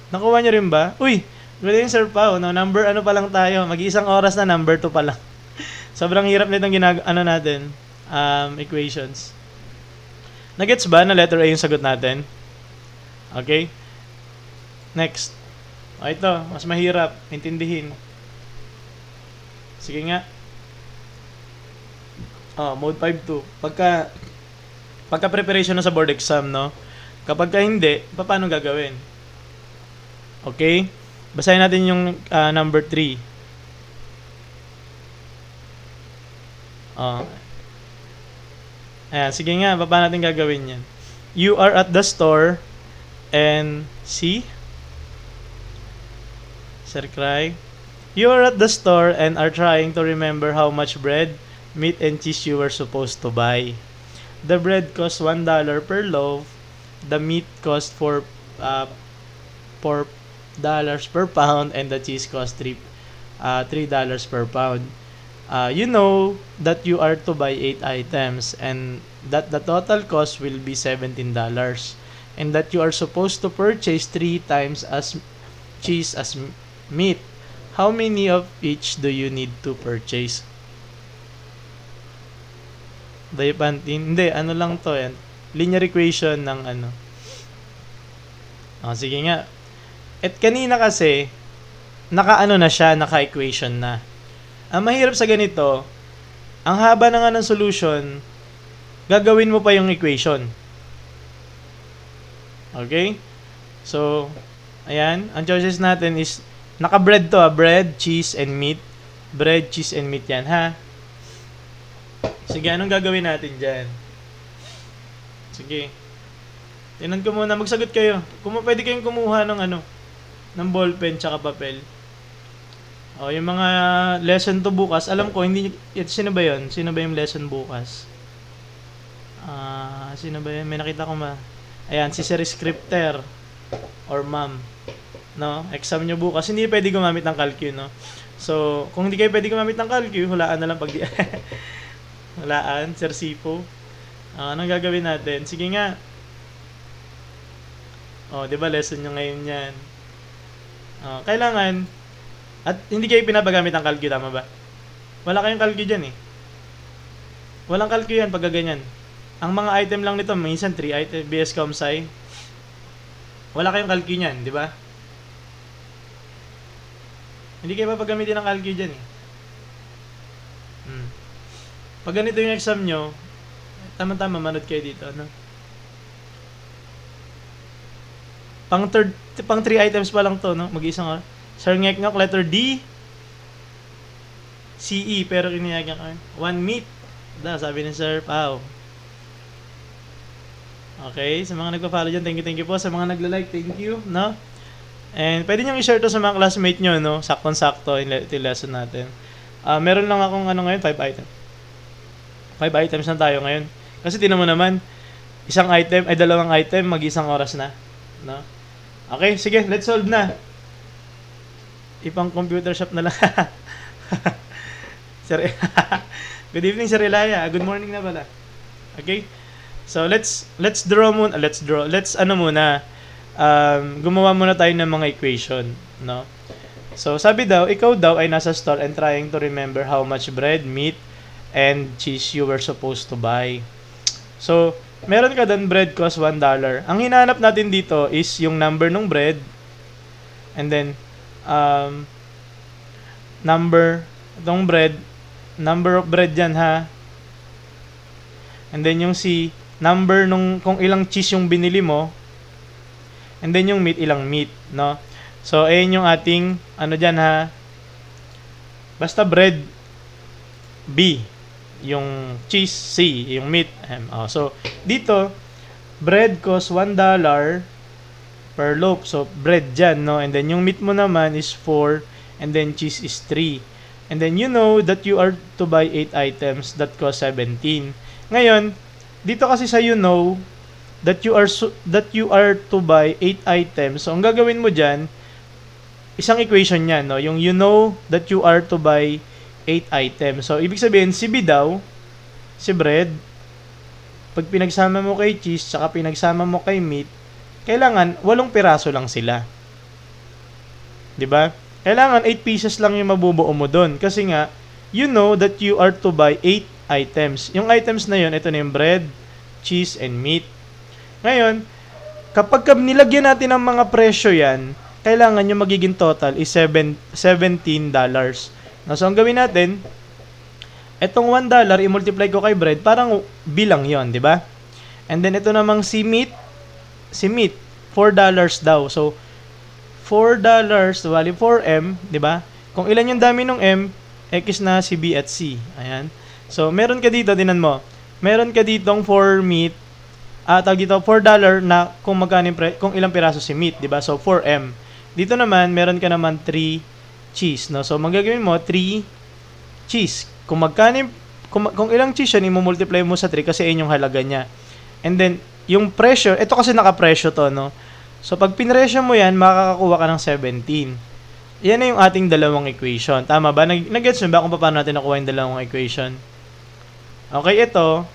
Nakuha nyo rin ba? Uy, galing Sir Pao, no? Number ano pa lang tayo? Mag-iisang oras na, number 2 pa lang. Sobrang hirap nitong natin, equations. Nagets ba na letter A yung sagot natin? Okay. Next. O ito, mas mahirap intindihin. Sige nga. Mode 5-2. Pagka preparation na sa board exam, no? Kapag ka hindi, paano gagawin? Okay? Basahin natin yung number 3. Ayan, sige nga, paano natin gagawin yan? You are at the store and see? Sir Cry? You are at the store and are trying to remember how much bread, meat, and cheese you were supposed to buy. The bread cost $1 per loaf. The meat cost $4 per pound, and the cheese cost $3 per pound. You know that you are to buy 8 items and that the total cost will be $17 and that you are supposed to purchase 3 times as cheese as meat. How many of each do you need to purchase? Hindi, ano lang to yan. Linear equation ng ano. Sige nga. At kanina kasi, naka-ano na siya, naka-equation na. Ang mahirap sa ganito, ang haba na nga ng solution, gagawin mo pa yung equation. Okay? So, ayan. Ang choices natin is, naka-bread to bread, cheese, and meat. Bread, cheese, and meat yan, ha? Sige, anong gagawin natin dyan? Sige. Tinan ko muna, magsagot kayo. Pwede kayong kumuha ng ng ballpen tsaka papel. Yung mga lesson to bukas, alam ko, hindi, sino ba yun? Sino ba yung lesson bukas? Sino ba yun? May nakita ko ayan, si Sir Scripter or ma'am. No? Exam nyo bukas, hindi pwede gumamit ng calcu, no? So, kung hindi kayo pwede gumamit ng calcu, hulaan na lang pag hulaan, Sir Sipo. Anong gagawin natin? Sige nga. Di ba lesson nyo ngayon yan? Kailangan, at hindi kayo pinapagamit ng calcu, tama ba? Wala kayong calcu dyan eh. Walang calcu yan pag ganyan. Ang mga item lang nito, minsan 3 item, BS Comsci. Wala kayong calcu niyan, di ba? Hindi kayo papagamitin ng calcu dyan eh. Pag ganito yung exam nyo, tama-tama, manood kayo dito, ano? Pang 3 items pa lang to, no? Mag-isang Sir Ngek-Ngok, letter D. CE, pero kiniyagan ka. 1 meat. Sabi ni Sir Pao. Okay, sa mga nagpa-follow dyan, thank you po. Sa mga nagla-like, thank you, no? And pwede nyo i-share to sa mga classmate nyo, no? Saktong-sakto yung lesson natin. Meron lang akong ngayon, 5 items. 5 items na tayo ngayon. Kasi tinan mo naman, isang item, ay dalawang item, mag-isang oras na. No? Okay, sige, let's solve na. Ipang computer shop na lang. Sir, good evening, Sir Elaya. Good morning na pala. Okay? So, let's draw muna. Let's gumawa muna tayo ng mga equation. No? So, sabi daw, ikaw daw ay nasa store and trying to remember how much bread, meat, and cheese you were supposed to buy. So, meron ka doon, bread cost $1. Ang hinahanap natin dito is yung number ng bread, and then, number of bread dyan, ha? And then, yung C, number kung ilang cheese yung binili mo, and then yung meat, ilang meat, no? So, ayun yung ating, dyan, ha? Basta bread, B. Yung cheese, C. Yung meat, M. So, dito, bread cost $1 per loaf. So, bread dyan, no? And then, yung meat mo naman is 4, and then cheese is 3. And then, you know that you are to buy 8 items that cost 17. Ngayon, dito kasi sa you know that you are to buy 8 items. So, ang gagawin mo dyan, isang equation yan, no? Yung you know that you are to buy 8 items. So, ibig sabihin, si B daw, si bread, pag pinagsama mo kay cheese, saka pinagsama mo kay meat, kailangan 8 piraso lang sila. 'Di ba? Kailangan 8 pieces lang yung mabubuo mo doon. Kasi nga, you know that you are to buy 8 items. Yung items na yun, ito na yung bread, cheese, and meat. Ngayon, kapag nilagyan natin ng mga presyo yan, kailangan yung magiging total is $17. So, ang gawin natin, etong $1, i-multiply ko kay bread, parang bilang yon, di ba? And then, ito namang si meat, $4 daw. So, $4, bali 4M, di ba? Kung ilan yung dami ng M, X na si B at C. Ayan. So, meron ka dito, tinan mo. Meron ka ditong 4 meat, tawag dito, $4 na kung ilang piraso si meat, di ba? So, 4M. Dito naman, meron ka naman 3 cheese, no? So, magagawin mo, 3 cheese. Kung ilang cheese yan, i-multiply mo sa 3 kasi yun yung halaga niya. And then, yung presyo, ito kasi naka-presyo to, no? So, pag pinresyo mo yan, makakakuha ka ng 17. Yan na yung ating dalawang equation. Tama ba? Nag-gets mo ba kung paano natin nakuha yung dalawang equation? Okay, ito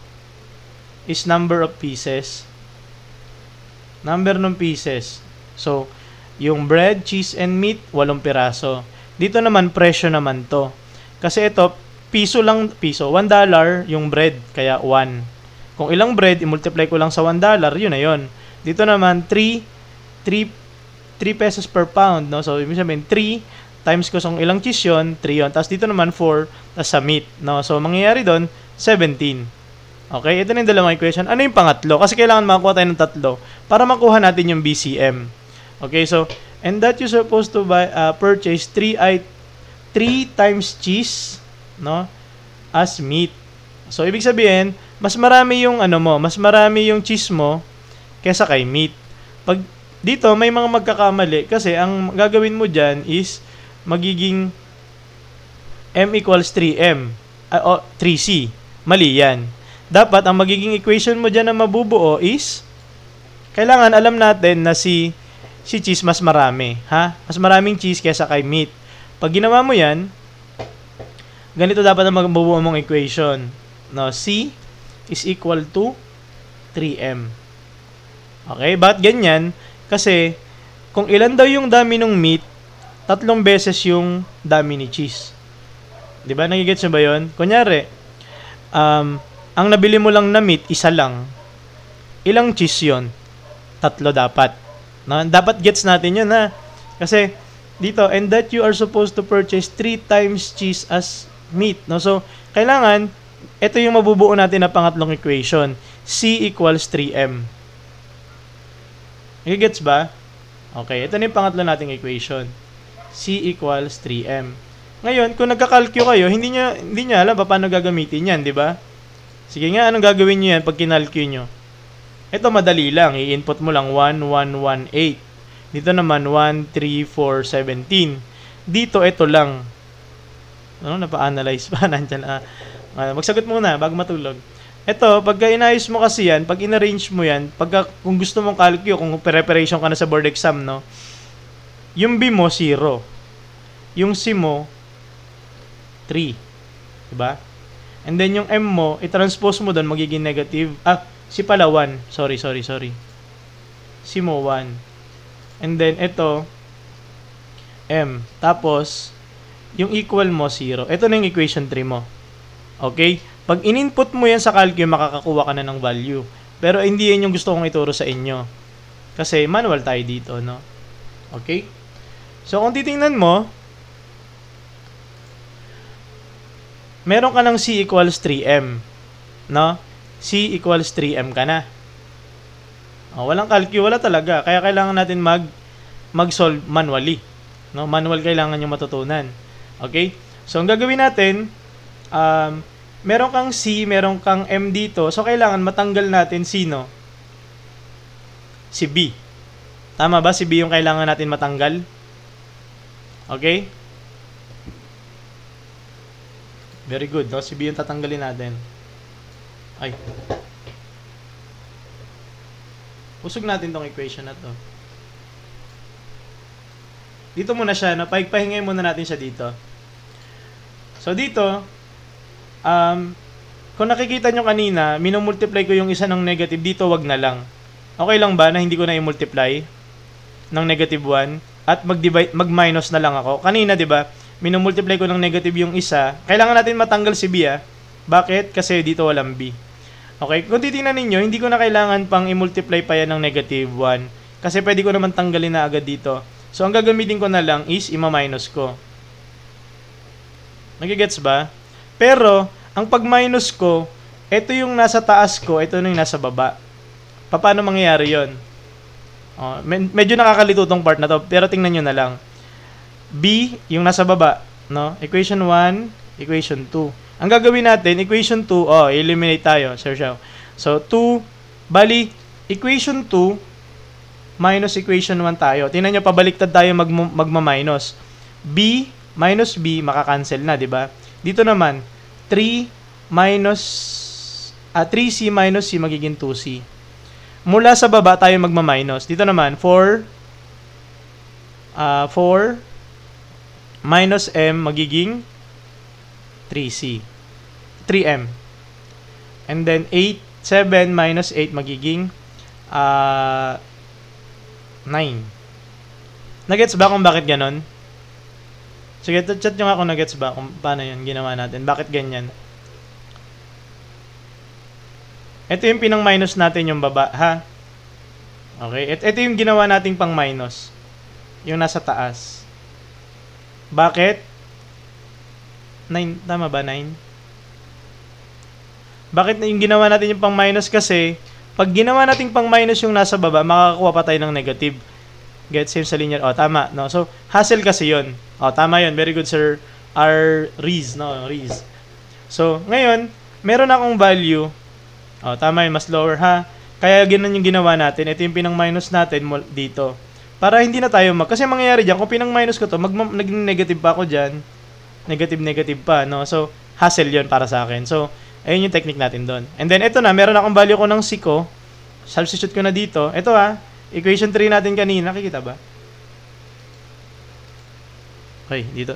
is number of pieces. Number ng pieces. So, yung bread, cheese, and meat, 8 piraso. Dito naman, presyo naman to. Kasi ito, piso, $1 yung bread, kaya 1. Kung ilang bread, i-multiply ko lang sa $1, yun na yun. Dito naman, 3 pesos per pound, no? So, ibig sabihin, 3 times ko kung ilang cheese yun, 3 yun. Tapos dito naman, 4, tapos sa meat, no? So, mangyayari doon, 17. Okay, ito na yung dalawang equation. Ano yung pangatlo? Kasi kailangan makakuha tayo ng tatlo para makuha natin yung BCM. Okay, so, and that you're supposed to purchase 3 times cheese, no, as meat. So, ibig sabihin, mas marami yung mas marami yung cheese mo kesa kay meat. Pag dito, may mga magkakamali kasi ang gagawin mo dyan is magiging M equals 3M, 3C. Mali yan. Dapat, ang magiging equation mo dyan na mabubuo is kailangan alam natin na si cheese mas marami, ha? Mas maraming cheese kaysa kay meat. Pag ginawa mo 'yan, ganito dapat ang mabubuo mong equation. No, C is equal to 3M. Okay, bakit ganyan? Kasi kung ilan daw yung dami ng meat, 3 beses yung dami ni cheese. 'Di ba? Nagigets mo ba 'yon? Kunyari, ang nabili mo lang na meat, isa lang. Ilang cheese 'yon? 3 dapat. No? Dapat gets natin yun, ha? Kasi, dito, and that you are supposed to purchase 3 times cheese as meat. No? So, kailangan, ito yung mabubuo natin na pangatlong equation. C equals 3M. Gets ba? Okay, ito na yung pangatlo nating equation. C equals 3M. Ngayon, kung nagkakalkyo kayo, hindi nyo alam paano gagamitin yan, di ba? Sige nga, anong gagawin nyo yan pag kinalkyo nyo? Ito madali lang, i-input mo lang 1, 1, 1, 8. Dito naman 1, 3, 4, 17. Dito ito lang. Napa-analyze pa nandiyan. Magsagot muna bago matulog. Ito, pagka inayos mo kasi yan, pag inarrange mo yan, kung gusto mong calculate, kung preparation ka na sa board exam, no, yung B mo, 0. Yung C mo, 3. Diba? And then yung M mo, i-transpose mo doon, magiging negative. C pala 1. Sorry. C mo 1. And then ito, M. Tapos, yung equal mo, 0. Ito na yung equation 3 mo. Okay? Pag in-input mo yan sa calculus, makakakuha ka na ng value. Pero hindi yan yung gusto kong ituro sa inyo. Kasi manual tayo dito, no? Okay? So, kung titingnan mo, meron ka ng C equals 3M. No? C equals 3M ka na. Walang calculus, wala talaga. Kaya kailangan natin mag-solve manually. No? Manual kailangan yung matutunan. Okay? So, ang gagawin natin, meron kang C, meron kang M dito. So, kailangan matanggal natin sino? Si B. Tama ba? Si B yung kailangan natin matanggal? Okay? Very good. No? Si B yung tatanggalin natin. Ay. Usog natin tong equation na to. Dito muna siya. No? Pahingay muna natin siya dito. So, dito, kung nakikita nyo kanina, minumultiply ko yung isa ng negative dito, wag na lang. Okay lang ba na hindi ko na i-multiply ng negative 1 at mag-minus na lang ako? Kanina, di ba, minumultiply ko ng negative yung isa. Kailangan natin matanggal si B, Bakit? Kasi dito walang B. Okay, kung titingnan ninyo, hindi ko na kailangan pang i-multiply pa yan ng negative 1 kasi pwede ko naman tanggalin na agad dito. So, ang gagamitin ko na lang is ima-minus ko. Nagigets ba? Pero, ang pag-minus ko, ito yung nasa taas ko, ito yung nasa baba. Paano mangyayari yon? Medyo nakakalito tong part na to, pero tingnan nyo na lang. B, yung nasa baba, no? Equation 1, equation 2. Ang gagawin natin, equation 2, eliminate tayo, Sir Xiao. So, 2, bali, equation 2, minus equation 1 tayo. Tingnan nyo, pabaliktad tayo magma-minus. B, minus B, makakancel na, di ba? Dito naman, 3C minus C magiging 2C. Mula sa baba tayo magma-minus. Dito naman, 4 minus M magiging 3M. And then 7 minus 8 magiging 9. Nagets ba kung bakit ganon? Sige, chat nyo nga kung nagets ba kung paano yun ginawa natin. Bakit ganyan? Ito yung pinang-minus natin yung baba, ha? Okay, ito yung ginawa nating pang-minus. Yung nasa taas. Bakit? 9, tama ba? 9? Bakit yung ginawa natin yung pang-minus? Kasi, pag ginawa nating pang-minus yung nasa baba, makakakuha pa tayo ng negative. Get same sa linear. Tama, no? So, hassle kasi yun. Tama yun. Very good, Sir Riz, no? Riz. So, ngayon, meron akong value. Tama yun. Mas lower, ha? Kaya ganun yung ginawa natin. Ito yung pinang-minus natin dito. Para hindi na tayo kasi mangyayari dyan, kung pinang-minus ko to, naging negative pa ako dyan. Negative pa, no? So, hassle yun para sa akin. So, ayun yung technique natin doon. And then, ito na. Meron akong value ko ng C ko. Substitute ko na dito. Ito, equation 3 natin kanina. Nakikita ba? Dito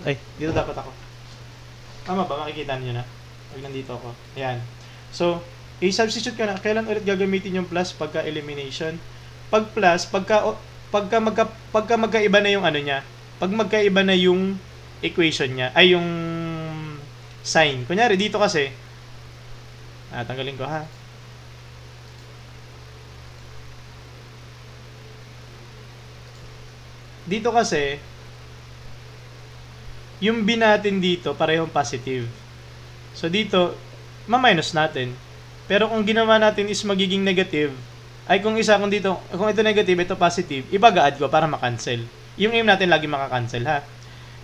dapat ako. Tama ba? Makikita niyo na. Pag nandito ako. Ayan. So, i-substitute ka na. Kailan ulit gagamitin yung plus pagka elimination? Pag plus, pagka magkaiba na yung ano niya. Pag magkaiba na yung equation niya, ay yung sign. Kunyari, dito kasi, tanggalin ko, ha? Dito kasi, yung B natin dito, parehong positive. So, dito, ma-minus natin. Pero kung ginawa natin is magiging negative, kung ito negative, ito positive, ibaga-add ko para makancel. Yung aim natin lagi makakancel, ha?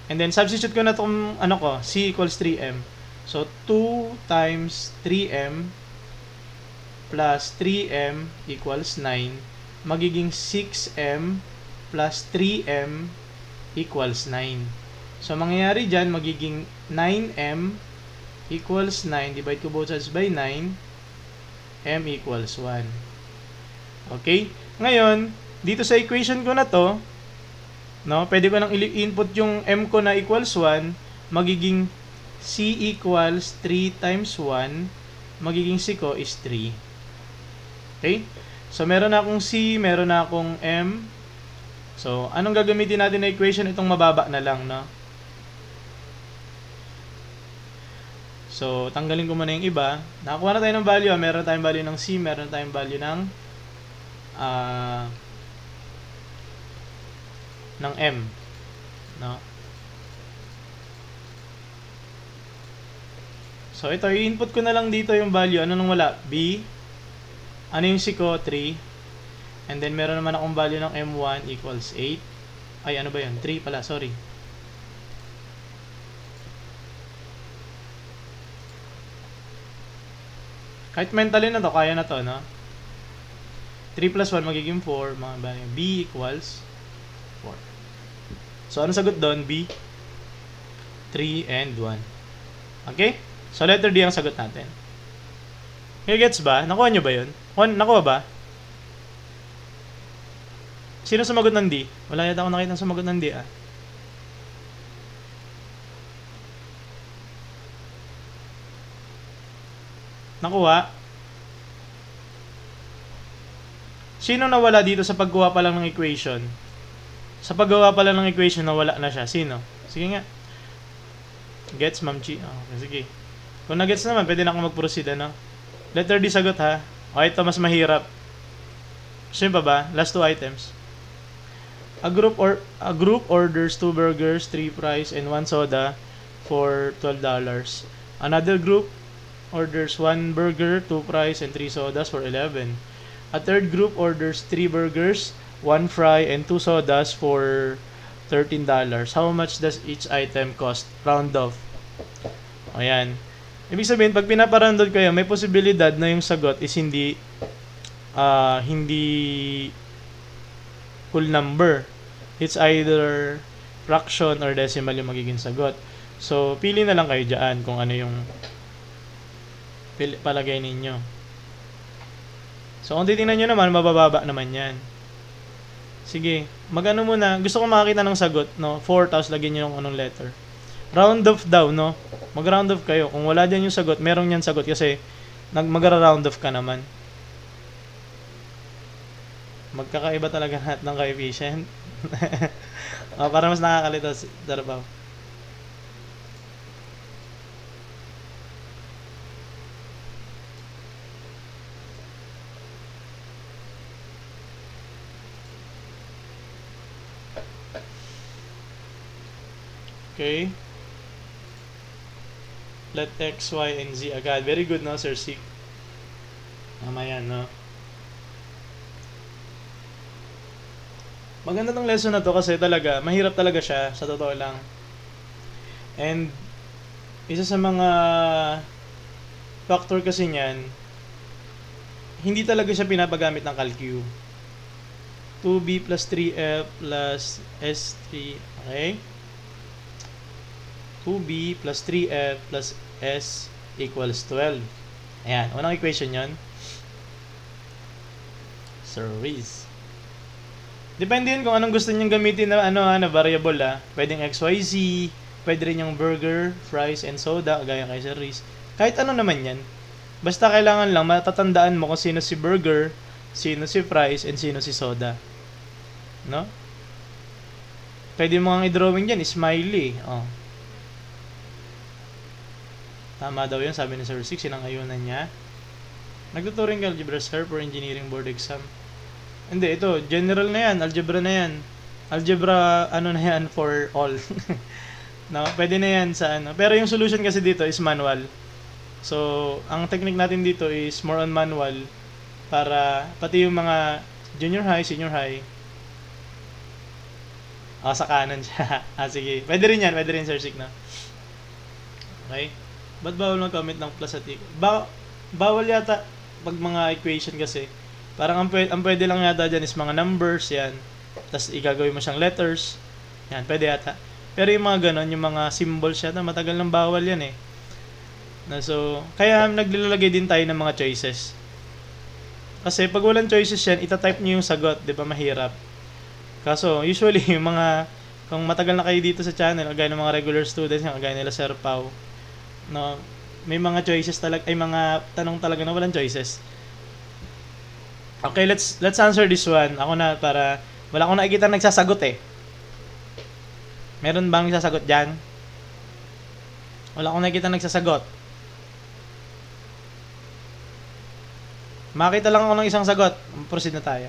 And then, substitute ko na itong, C equals 3M. So, 2 times 3M plus 3M equals 9. Magiging 6M plus 3M equals 9. So, mangyayari dyan, magiging 9M equals 9. Divide ko both sides by 9. m equals 1. Okay? Ngayon, dito sa equation ko na to, no, pwede ko nang i-input yung m ko na equals 1, magiging c equals 3 times 1, magiging c ko is 3. Okay? So, meron na akong c, meron na akong m. So, anong gagamitin natin na equation? Itong mababa na lang, no? So, tanggalin ko muna yung iba. Nakakuha na tayo ng value. Meron tayong value ng c, meron tayong value ng m. No? So, ito, i-input ko na lang dito yung value. Ano nung wala? B. Ano yung c ko? 3. And then, meron naman akong value ng m1 equals 8. Ay, ano ba yun? 3 pala, sorry. Kahit mentally na to, kaya na to, no? 3 plus 1 magiging 4. Mga value. B equals 4. So, ano sagot doon? B. 3 and 1. Okay? So, letter D ang sagot natin. Okay, gets ba? Nakuha nyo ba yun? Nakuha ba? Sino sumagot ng D? Wala yata ako nakita sumagot ng D, ah. Nakuha? Sino nawala dito sa paggawa pa lang ng equation? Sa paggawa pa lang ng equation, nawala na siya. Sino? Sige nga. Gets, Ma'am Chi? Okay, sige. Kung na-gets naman, pwede na akong mag-proceed, ano? Letter D sagot, ha? O, ito, mas mahirap. Sino pa ba? Last 2 items. A group orders 2 burgers, 3 fries, and 1 soda for $12. Another group orders 1 burger, 2 fries, and 3 sodas for $11. A third group orders 3 burgers, 1 fry, and 2 sodas for $13. How much does each item cost? Round off. Ayan. Ibig sabihin, pag pinaparound off kayo, may posibilidad na yung sagot is hindi whole number. It's either fraction or decimal yung magiging sagot. So, pili na lang kayo dyan kung ano yung palagay ninyo. So, kung titingnan nyo naman, mabababa naman yan. Sige, magano muna. Gusto ko makakita ng sagot, no? 4, tapos lagyan nyo yung anong letter. Round off daw, no? Mag-round off kayo. Kung wala dyan yung sagot, merong yan sagot kasi mag-round off ka naman. Magkakaiba talaga lahat ng coefficient. Para mas nakakalito sa trabaho. Okay. Let X, Y, and Z agad. Very good, no, Sir Sik? Tama yan, no? Maganda tong lesson na to kasi talaga, mahirap talaga siya, sa totoo lang. And, isa sa mga factor kasi niyan, hindi talaga siya pinapagamit ng calcu. 2b plus 3f plus s3, okay? 2b plus 3f plus s equals 12. Ayan, unang equation yon. Series. Depende yun kung anong gusto niyong gamitin na na variable, ah. Pwedeng x, y, z, pwede rin yung burger, fries, and soda, gaya kay Sir Riz. Kahit ano naman yan. Basta kailangan lang matatandaan mo kung sino si burger, sino si fries, and sino si soda. No? Pwede mo ang i-drawing dyan, smiley. Oh. Tama daw yun, sabi ni Sir 6, sinangayunan niya. Nagtuturing ka algebra, sir, for engineering board exam. Hindi, ito, general na yan, algebra na yan. Algebra, ano na yan, for all. No, pwede na yan sa ano. Pero yung solution kasi dito is manual. So, ang technique natin dito is more on manual para pati yung mga junior high, senior high. Sa kanan siya. Sige. Pwede rin yan, pwede rin, Sir Sik, na. Okay? Ba't bawal mag-comment ng plus at bawal yata pag mga equation kasi. Parang ang pwede lang yata dyan is mga numbers, yan. Tapos igagawin mo siyang letters. Yan, pwede yata. Pero yung mga ganon, yung mga symbols yata, matagal nang bawal yan eh. So, kaya naglalagay din tayo ng mga choices. Kasi pag walang choices yan, itatype nyo yung sagot, di ba mahirap. Kaso, usually, yung mga, kung matagal na kayo dito sa channel, kagaya ng mga regular students, kagaya nila Sir Pau, no, may mga choices talaga, ay mga tanong talaga na walang choices. Okay, let's answer this one. Ako na, para, wala akong nakikita nagsasagot eh. Meron bang nagsasagot dyan? Wala akong nakikita nagsasagot. Makita lang ako ng isang sagot. Proceed na tayo.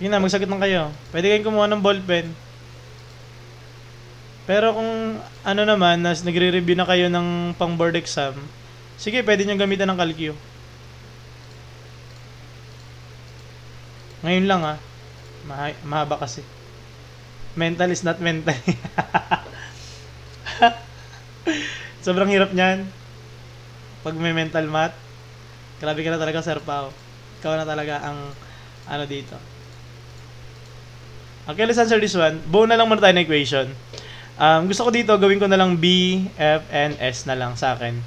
Sige na, magsagot lang kayo. Pwede kayong kumuha ng ballpen. Pero kung ano naman, nagre-review na kayo ng pang board exam, sige, pwede nyo gamitan ng Calcu. Ngayon lang mahaba kasi. Mental is not mental. Sobrang hirap niyan. Pag may mental math, grabe ka na talaga, Sir Pao. Ikaw na talaga ang ano dito. Okay, let's answer this one. Buo na lang muna tayo ng equation. Gusto ko dito, gawin ko na lang B, F, and S na lang sa akin.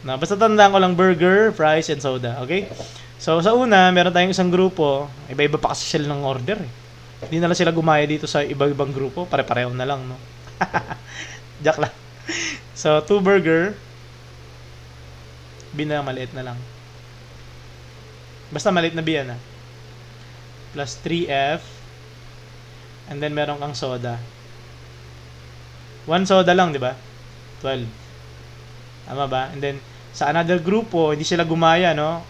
Na, basta tandaan ko lang burger, fries, and soda. Okay? So, sa una, meron tayong isang grupo. Iba-iba pa kasi sila ng order eh. Hindi na lang sila gumaya dito sa iba-ibang grupo. Pare-pareho na lang, no? Jack lang. So, 2 burger. B na maliit na lang. Basta maliit na B yan, Plus 3F. And then, meron kang soda. 1 soda lang, di ba? 12. Tama ba? And then, sa another grupo, hindi sila gumaya, no?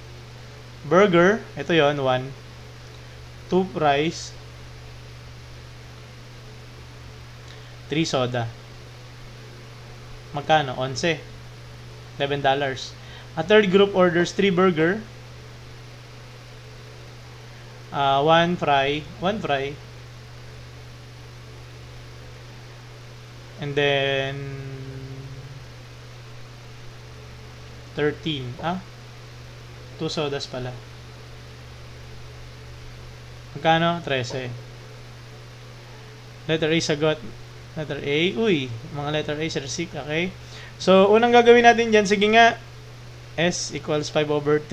Burger, ito yon 1. 2 fries. 3 soda. Magkano? 11. $11. A third group orders 3 burger. 1 fry. And then 13. 2 sodas pala. Magkano? 13. Letter A sagot. Letter A. Uy, mga letter A, Sir Sik. Okay. So, unang gagawin natin dyan, sige nga. S equals 5/3.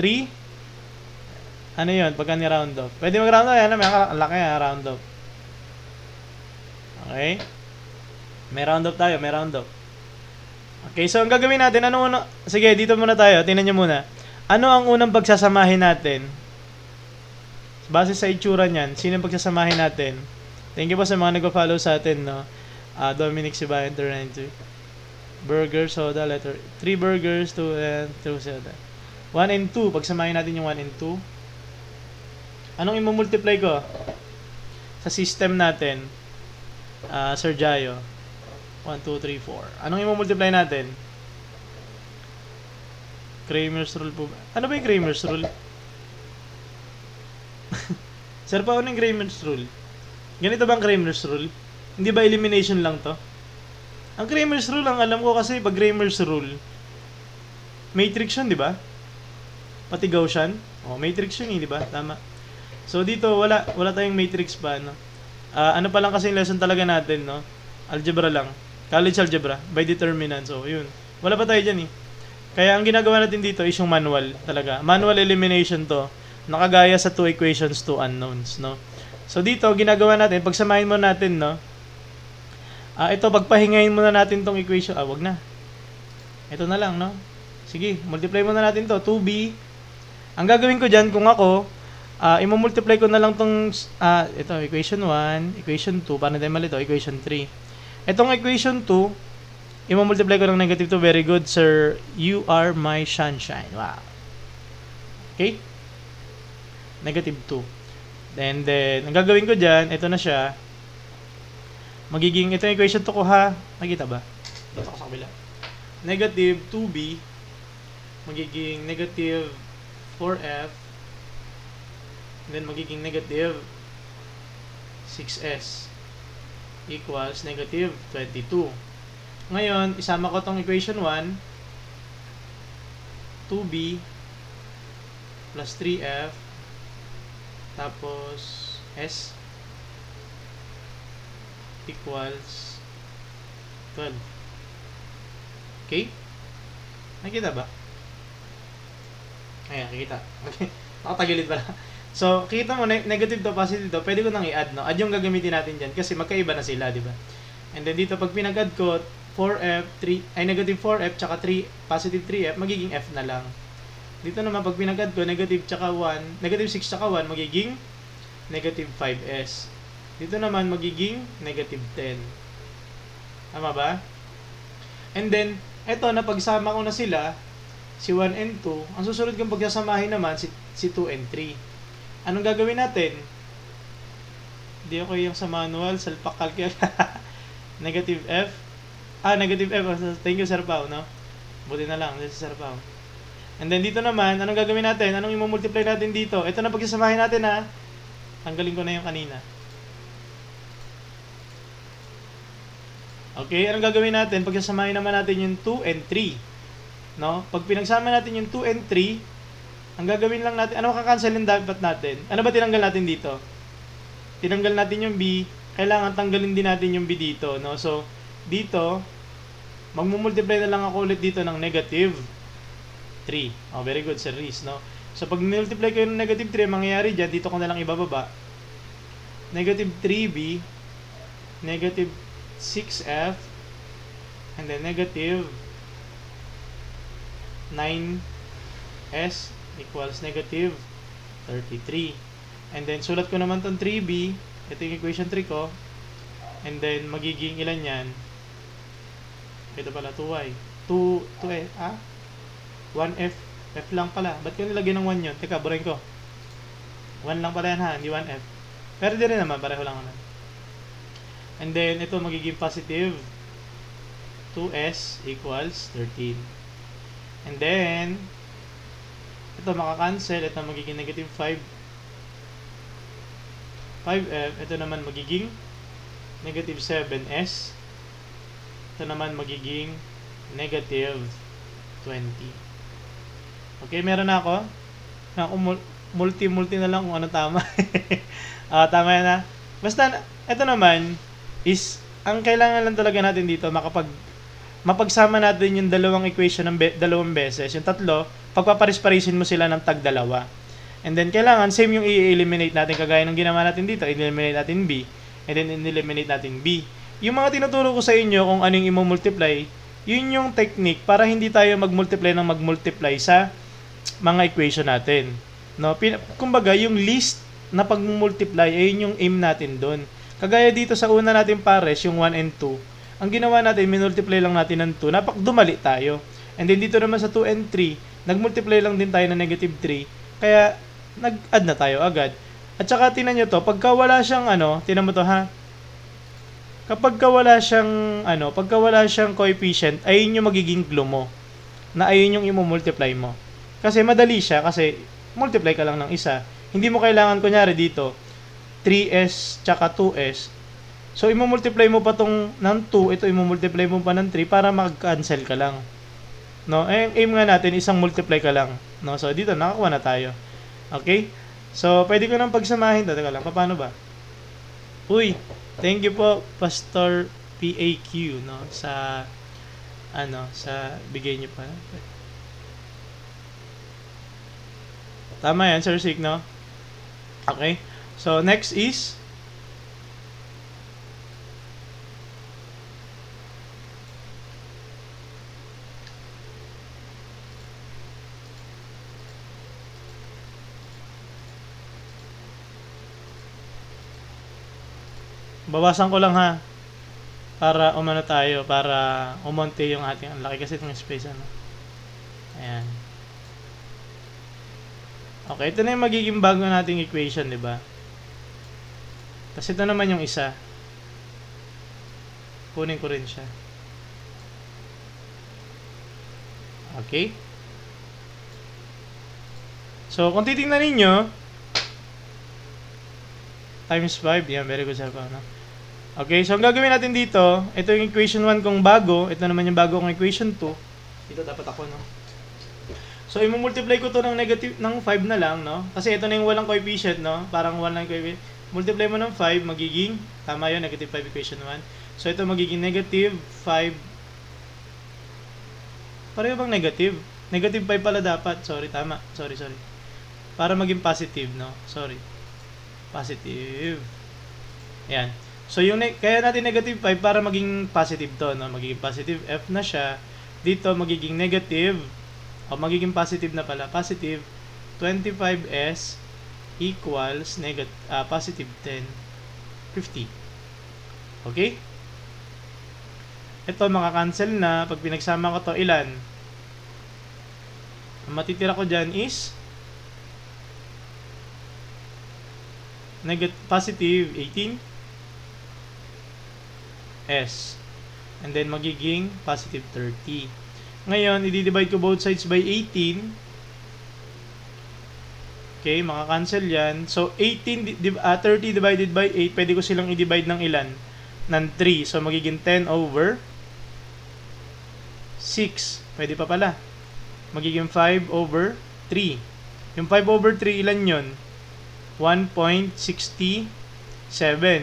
Ano yun? Pagka ni-round off. Pwede mag-round off. Yan, may laki round off. Okay. May round off tayo. Okay, so ang gagawin natin, sige, dito muna tayo. Tingnan nyo muna. Ano ang unang pagsasamahin natin? Base sa itsura niyan, sino ang pagsasamahin natin? Thank you po sa mga nag-follow sa atin, no? Dominic Sibayan 292. Burger, soda, letter 3 burgers, 2 and 2 soda. 1 and 2, pagsamahin natin yung 1 and 2. Anong i-multiply ko? Sa system natin, Sir Jayo. 1, 2, 3, 4. Anong i-multiply natin? Kramer's rule po ba? Ano ba yung Kramer's rule? Sir, paano yung Kramer's rule? Ganito ba ang Kramer's rule? Hindi ba elimination lang to? Ang Kramer's rule, ang alam ko kasi pag Kramer's rule, matrix yun, di ba? Pati Gaussian. Matrix yun, di ba? Tama. So, dito, wala tayong matrix pa, no? Ano pa lang kasi yung lesson talaga natin, no? Algebra lang. College algebra, by determinant. So, yun. Wala pa tayo dyan, Kaya, ang ginagawa natin dito is yung manual, talaga. Manual elimination to. Nakagaya sa 2 equations, 2 unknowns, no? So, dito, ginagawa natin, pagsamahin mo natin, no? Ito, pagpahingayin muna natin tong equation. Wag na. Ito na lang, no? Sige, multiply muna natin to. 2b. Ang gagawin ko dyan, kung ako, i-multiply ko na lang tong, ito, equation 1, equation 2, paano tayo malito? Equation 3. Itong equation 2, i-multiply ko ng negative 2. Very good, sir. You are my sunshine. Wow. Okay? Negative 2. And then, ang gagawin ko dyan, ito na siya. Magiging, ito yung equation 2 ko, ha? Nakita ba? Dito ko sa kabila. Negative 2b, magiging negative 4f, and then magiging negative 6s equals negative 22. Ngayon, isama ko tong equation 1, 2b plus 3f, tapos s equals 12. Okay? Nakita ba? Ayan, kikita. Okay. Nakatagilid pala. So, kita mo, negative to, positive to, pwede ko nang i-add, no? Add yung gagamitin natin dyan kasi magkaiba na sila, di ba? And then dito, pag pinag-add ko, 4F, 3, ay negative 4F, tsaka 3, positive 3F, magiging F na lang. Dito naman, pag pinag-add ko, negative tsaka 1, negative 6 tsaka 1, magiging negative 5S. Dito naman, magiging negative 10. Tama ba? And then, eto, napagsama ko na sila, si 1 and 2, ang susunod kong pagsasamahin naman, si 2 and 3. Anong gagawin natin? Hindi ako yung sa manual, salpak calculus. Negative F. Negative F. Thank you, Sir Pao, no? Buti na lang, si Sir Pao. And then dito naman, anong gagawin natin? Anong i-multiply natin dito? Ito na pagsasamahin natin, ha? Tanggalin ko na yung kanina. Okay, anong gagawin natin? Pagsasamahin naman natin yung 2 and 3. No? Pag pinagsama natin yung 2 and 3, ang gagawin lang natin, ano makakancelin dapat natin? Ano ba tinanggal natin dito? Tinanggal natin yung B, kailangan tanggalin din natin yung B dito, no? So, dito, magmumultiply na lang ako ulit dito ng negative 3. Oh, very good, Sir Reese, no? So, pag multiply ko yung negative 3, mangyayari dyan, dito ko na lang ibababa. Negative 3B, negative 6F, and then negative 9S equals negative 33. And then, sulat ko naman tong 3B. Ito yung equation 3 ko. And then, magiging ilan yan? Ito pala, 2y. 1f. F lang pala. Ba't ko nilagay ng 1 yun? Teka, burahin ko. 1 lang pala yan ha, hindi 1f. Pero di rin naman, pareho lang naman. And then, ito magiging positive 2s equals 13. And then, ito makakancel, ito magiging negative 5f, ito naman magiging negative 7s, ito naman magiging negative 20. Okay, meron na ako. Multi na lang kung ano tama. Tama yan na. Basta, ito naman is, ang kailangan lang talaga natin dito, mapagsama natin yung dalawang equation ng dalawang beses. Yung tatlo, pagpaparis-parisin mo sila ng tag-dalawa. And then, kailangan, same yung i-eliminate natin, kagaya ng ginawa natin dito. I-eliminate natin B, and then i-eliminate natin B. Yung mga tinuturo ko sa inyo kung anong i-multiply, yun yung technique para hindi tayo mag-multiply sa mga equation natin. No? Kumbaga, yung least na pag-multiply, ayun yung aim natin doon. Kagaya dito sa una natin pares, yung 1 and 2, ang ginawa natin, minultiply lang natin ng 2, dumali tayo. And then dito naman sa 2 and 3, nagmultiply lang din tayo ng negative 3, kaya nag-add na tayo agad. At saka tinan nyo to, pagka wala siyang tinan mo to ha, pagka wala siyang coefficient, ayun yung magiging glue mo, na ayun yung i-multiply mo. Kasi madali siya, kasi multiply ka lang ng isa. Hindi mo kailangan, kunyari dito, 3s tsaka 2s, so, i-multiply mo pa tong ng 2, ito i-multiply mo pa ng 3 para mag-cancel ka lang. No? Aim nga natin, isang multiply ka lang. No? So, dito, nakakuha na tayo. Okay? So, pwede ko nang pagsamahin. Teka lang, paano ba? Uy, thank you po, Pastor PAQ, no? Sa bigay niyo pa. Tama yan, Sir Sik, no? Okay? So, next is, bawasan ko lang ha, para para umonte yung ating, ang laki kasi itong space, ayan. Okay, ito na yung magiging bago nating equation, di ba? Tapos ito naman yung isa, kunin ko rin siya. Okay, so kung titingnan ninyo, times 5, yan, very good, sir. Okay, so ang gagawin natin dito, ito yung equation 1 kong bago, ito naman yung bago kong equation 2. Dito dapat ako, no? So, i-multiply ko to ng negative, ng 5 na lang, no? Kasi ito na yung walang coefficient, no? Parang walang coefficient. Multiply mo ng 5, magiging, tama yun, negative 5 equation 1. So, ito magiging negative 5. Pareho bang negative? Negative 5 pala dapat. Sorry, tama. Sorry. Para maging positive, no? Sorry. Positive. Ayan. So, kaya natin negative 5 para maging positive to, no? Magiging positive F na siya. Dito, magiging negative, o magiging positive na pala. Positive 25S equals positive 10, 50. Okay? Ito, makakancel na. Pag pinagsama ko to, ilan? Ang matitira ko dyan is positive 18 S. And then, magiging positive 30. Ngayon, i-divide ko both sides by 18. Okay, makakancel yan. So, 30 divided by 8, pwede ko silang i-divide ng ilan? Ng 3. So, magiging 10 over 6. Pwede pa pala. Magiging 5 over 3. Yung 5 over 3, ilan yun? 1.67.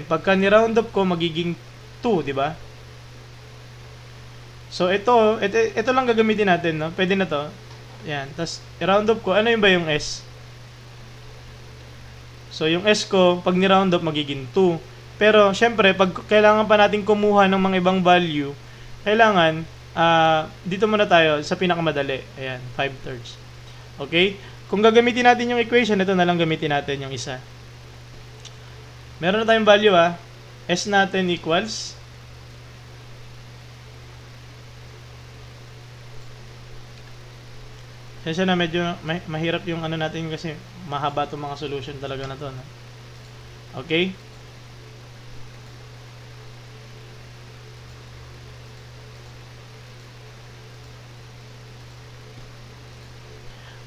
Pagka ni-round up ko, magiging 2, di ba? So, ito lang gagamitin natin, no? Pwede na to. Yan. Tapos, i-round up ko. Ano yung ba yung S? So, yung S ko, pag ni-round up, magiging 2. Pero, syempre, pag kailangan pa natin kumuha ng mga ibang value, kailangan, dito muna tayo sa pinakamadali. Ayan, 5/3. Okay? Kung gagamitin natin yung equation, ito na lang gamitin natin yung isa. Meron na tayong value, S natin equals Kaya na medyo mahirap yung ano natin kasi mahaba itong mga solution talaga na to. No? Okay?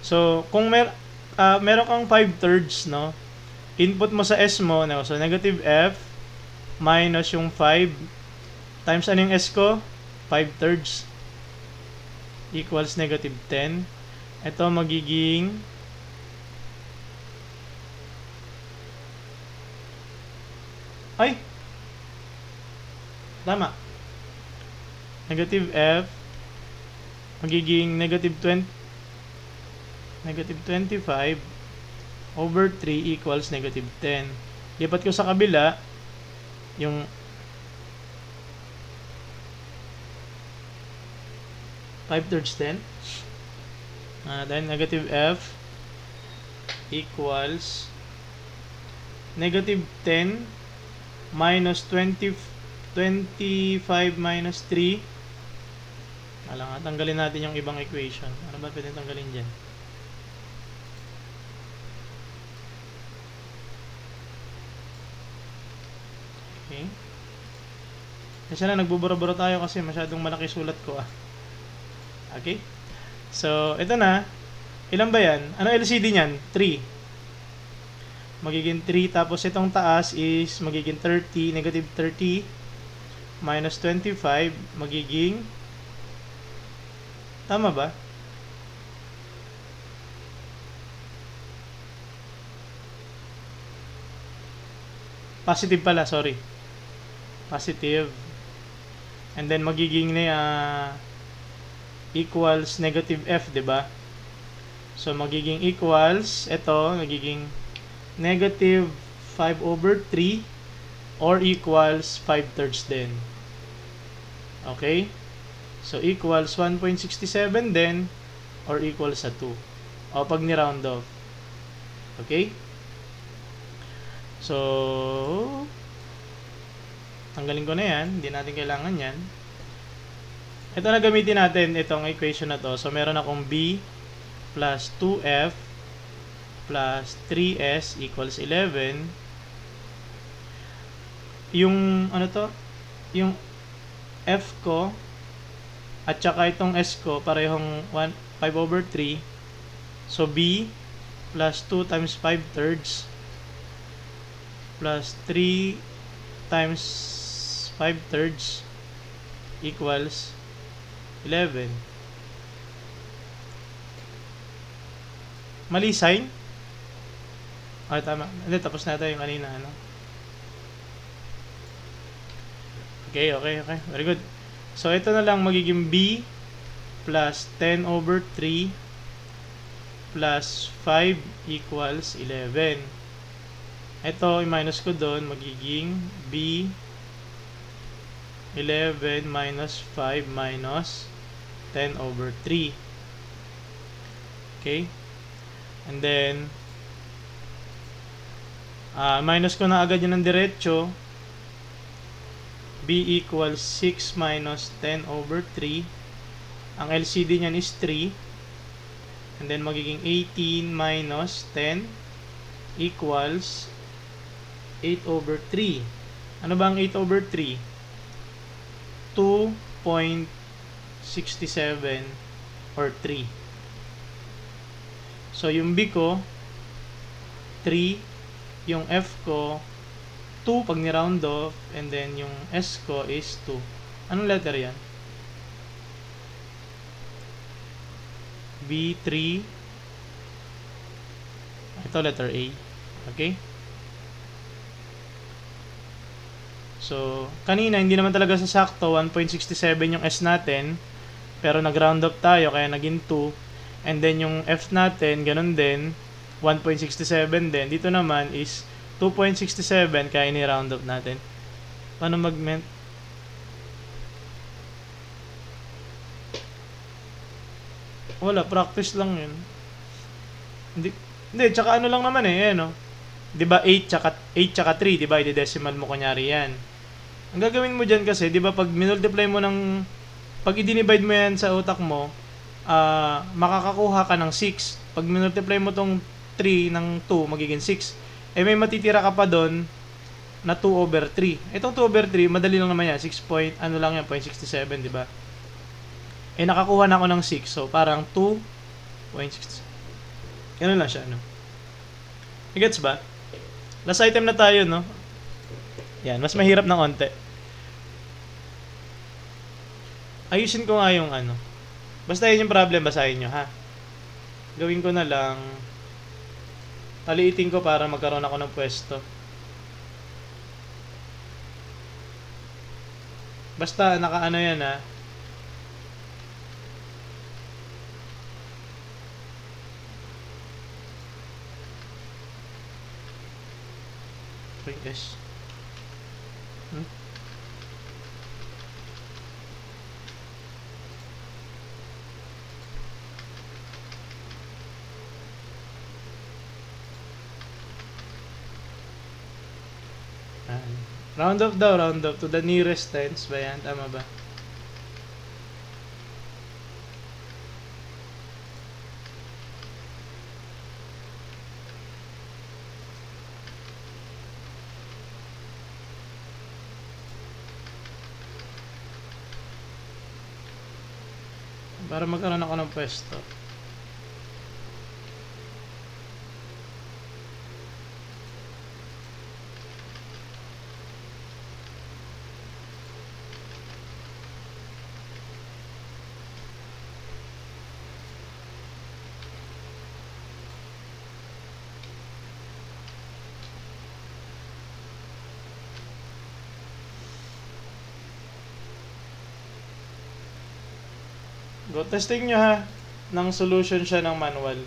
So, kung meron kang 5/3, no? Input mo sa S mo, no? So, negative F minus yung 5 times ano yung S ko? 5/3 equals negative 10. Ito magiging tama. Negative F magiging negative 25 over 3 equals negative 10. Lipat ko sa kabila yung 5/3 10. Then negative F equals negative 10 minus 25 minus 3. Tanggalin natin yung ibang equation. Ano ba pwede tanggalin dyan? Okay. Kasi na nagbubura-bura tayo kasi masyadong malaki sulat ko Okay? So, ito na. Ilan ba yan? Ano LCD niyan? 3. Magiging 3. Tapos itong taas is magiging 30. Negative 30 minus 25. Magiging tama ba? Positive pala, sorry. Positive. And then magiging equals negative F, diba? So, magiging equals, ito, magiging negative 5 over 3 or equals 5/3 din. Okay? So, equals 1.67 din or equals sa 2. O, pag ni-round off. Okay? So, tanggalin ko na yan. Hindi natin kailangan yan. Ito na gamitin natin itong equation na to. So, meron akong B plus 2F plus 3S equals 11. Yung, ano to? Yung F ko at saka itong S ko, parehong 5 over 3. So, B plus 2 times 5/3 plus 3 times 5/3 equals 11. Mali sign? Tama. Hindi, tapos na tayo yung kanina. Okay. Very good. So, ito na lang magiging B plus 10 over 3 plus 5 equals 11. Ito, i-minus ko doon, magiging b 11 minus 5 minus 10 over 3. Okay? And then, minus ko na agad yun ng diretso. B equals 6 minus 10 over 3. Ang LCD niyan is 3. And then, magiging 18 minus 10 equals 8 over 3. Ano ba ang 8 over 3? 2.67 or 3. So, yung B ko, 3. Yung F ko, 2 pag ni-round off. And then, yung S ko is 2. Anong letter yan? B3. Ito, letter A. Okay? So, kanina, hindi naman talaga sasakto. 1.67 yung S natin. Pero nag-round up tayo, kaya naging 2. And then, yung F natin, ganun din. 1.67 din. Dito naman is 2.67, kaya ni-round up natin. Paano mag-ment? Wala, practice lang yun. Hindi, tsaka ano lang naman eh, no? 'Di ba 8 tsaka 3, 'di ba? I-decimal mo kunyari 'yan. Ang gagawin mo diyan kasi, 'di ba, pag minultiply mo ng pag i-divide mo 'yan sa utak mo, makakakuha ka ng 6. Pag minultiply mo tong 3 ng 2, magiging 6. Eh may matitira ka pa doon na 2 over 3. Itong 2 over 3, madali lang naman yan. 6 point, ano lang yan, 0.67, di ba? Eh nakakuha na ako ng 6. So parang 2.67. Ganun lang siya, no? Gets ba? Last item na tayo, no? Yan, mas mahirap ng onte. Ayusin ko nga yung ano. Basta yun yung problem, basahin nyo, ha? Gawin ko na lang. Paliitin ko para magkaroon ako ng pwesto. Basta nakaano yan, ha? S. Round up daw, round up to the nearest tens ba yan? Tama ba? Para magkaroon ako ng pwesto. Go testing nyo, ha, ng solution siya ng manual.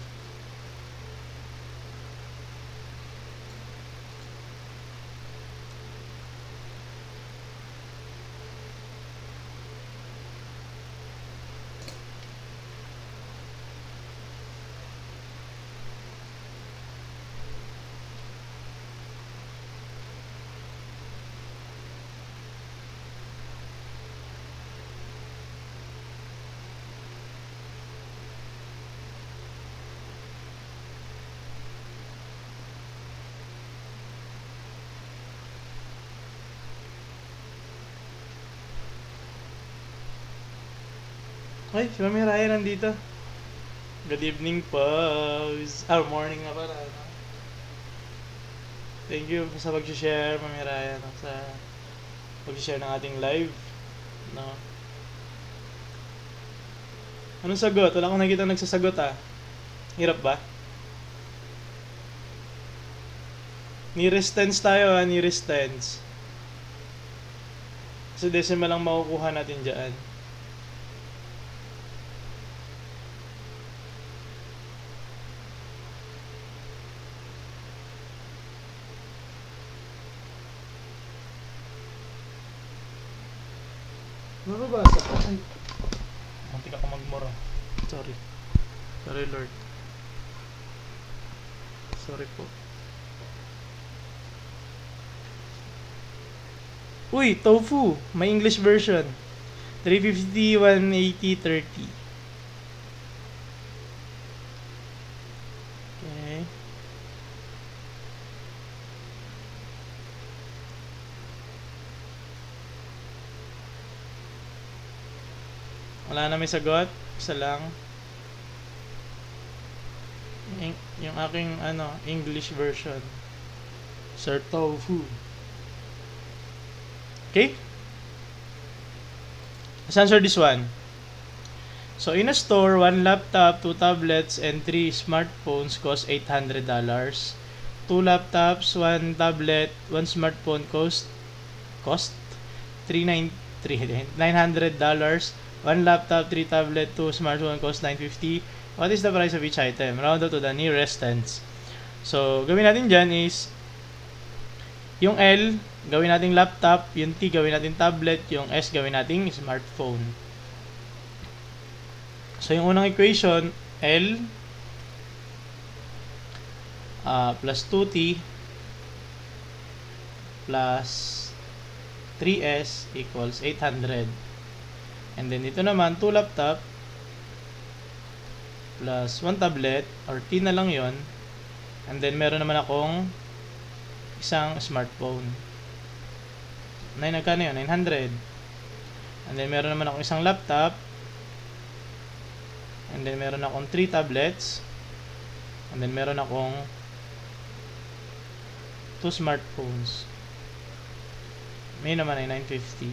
Ay, si Mami Raya nandito. Good evening po. Morning nga pala. No? Thank you sa pag-share, Mami Raya, no? Sa pag-share ng ating live. No? Anong sagot? Wala akong nakita nagsasagot, ah. Hirap ba? Nearest tens tayo, ha? Nearest tens. Kasi decimal lang makukuha natin dyan. Mababasa po. Ay. Muntik ako magmura. Sorry. Sorry, Lord. Sorry po. Uy, tofu. May English version. 350, 180, 30. Okay. Wala na may sagot. Isa lang. Yung aking English version. Sir Tofu. Okay? Let's answer this one. So, in a store, 1 laptop, 2 tablets, and 3 smartphones cost $800. 2 laptops, 1 tablet, 1 smartphone cost $900. 1 laptop, 3 tablet, 2 smartphone cost $950. What is the price of each item? Round up to the nearest tens. So, gawin natin dyan is yung L, gawin nating laptop, yung T, gawin nating tablet, yung S, gawin nating smartphone. So, yung unang equation, L plus 2T plus 3S equals 800. And then, dito naman, 2 laptop plus 1 tablet, or T na lang yon. And then, meron naman akong isang smartphone. Nagkano yun? 900. And then, meron naman akong isang laptop. And then, meron akong 3 tablets. And then, meron akong 2 smartphones. May naman ay 950.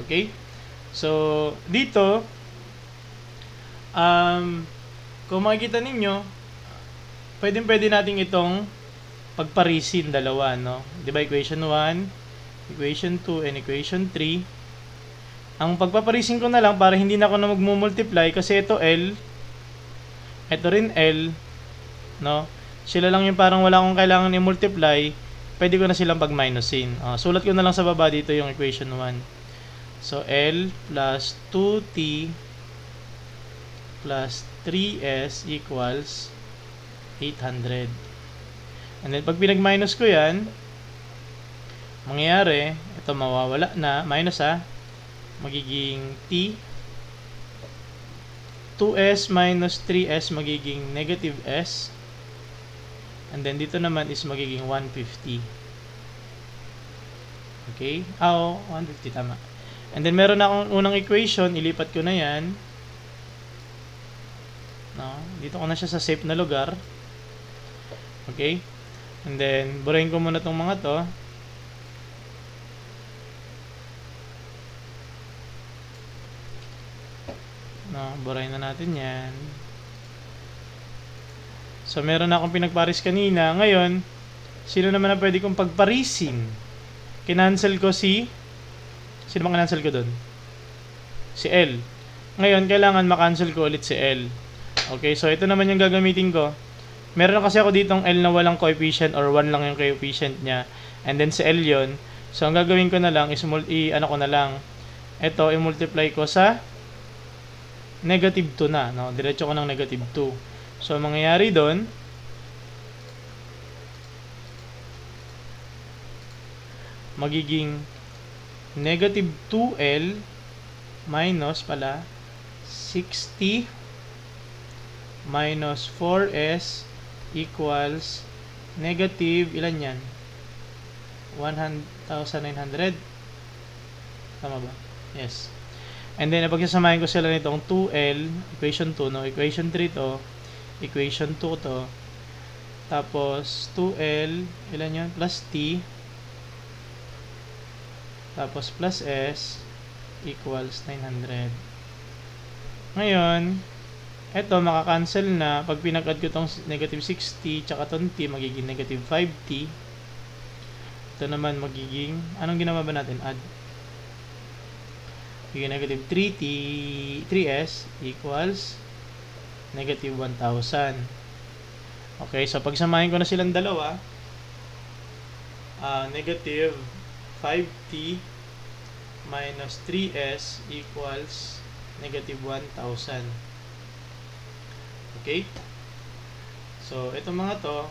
Okay? So, dito, kung makikita ninyo, pwede natin itong pagparisin dalawa, no? Diba, equation 1, equation 2, and equation 3. Ang pagpaparisin ko na lang para hindi na ako na magmumultiply kasi ito L, ito rin L, no? Sila lang yung parang wala akong kailangan i-multiply, pwede ko na silang pag-minusin. Sulat ko na lang sa baba dito yung equation 1. So, L plus 2T plus 3S equals 800. And then, pag pinag-minus ko yan, mangyayari, ito mawawala na, minus magiging T, 2S minus 3S magiging negative S, and then dito naman is magiging 150. Okay? 150, tama. And then, meron na akong unang equation, ilipat ko na yan. No? Dito ko na siya sa safe na lugar. Okay? And then, burahin ko muna itong mga to. No, burahin na natin yan. So, meron na akong pinagparis kanina. Ngayon, sino naman na pwede kong pagparisin? Kinancel ko si... Sino bang kinancel ko dun? Si L. Ngayon, kailangan makancel ko ulit si L. Okay, so ito naman yung gagamitin ko. Meron kasi ako ditong L na walang coefficient or 1 lang yung coefficient niya. And then si L yun. So, ang gagawin ko na lang is ito, i-multiply ko sa negative 2 na. No? Diretso ko ng negative 2. So, ang mangyayari doon, magiging negative 2L minus 60 minus 4S equals negative, ilan yan? 1,900. Tama ba? Yes. And then, pagsasamahin ko sila nitong 2L, equation 2, no? Equation 3 to, equation 2 to, tapos 2L, ilan yan? Plus T, tapos plus S, equals 900. Ngayon, eto, makakancel na. Pag pinag-add ko itong negative 60, tsaka itong T, magiging negative 5T. Ito naman magiging, anong ginawa ba natin? Add. Magiging negative 3S equals negative 1,000. Okay, so pagsamahin ko na silang dalawa, negative 5T minus 3s equals negative 1,000. Okay? So, itong mga to,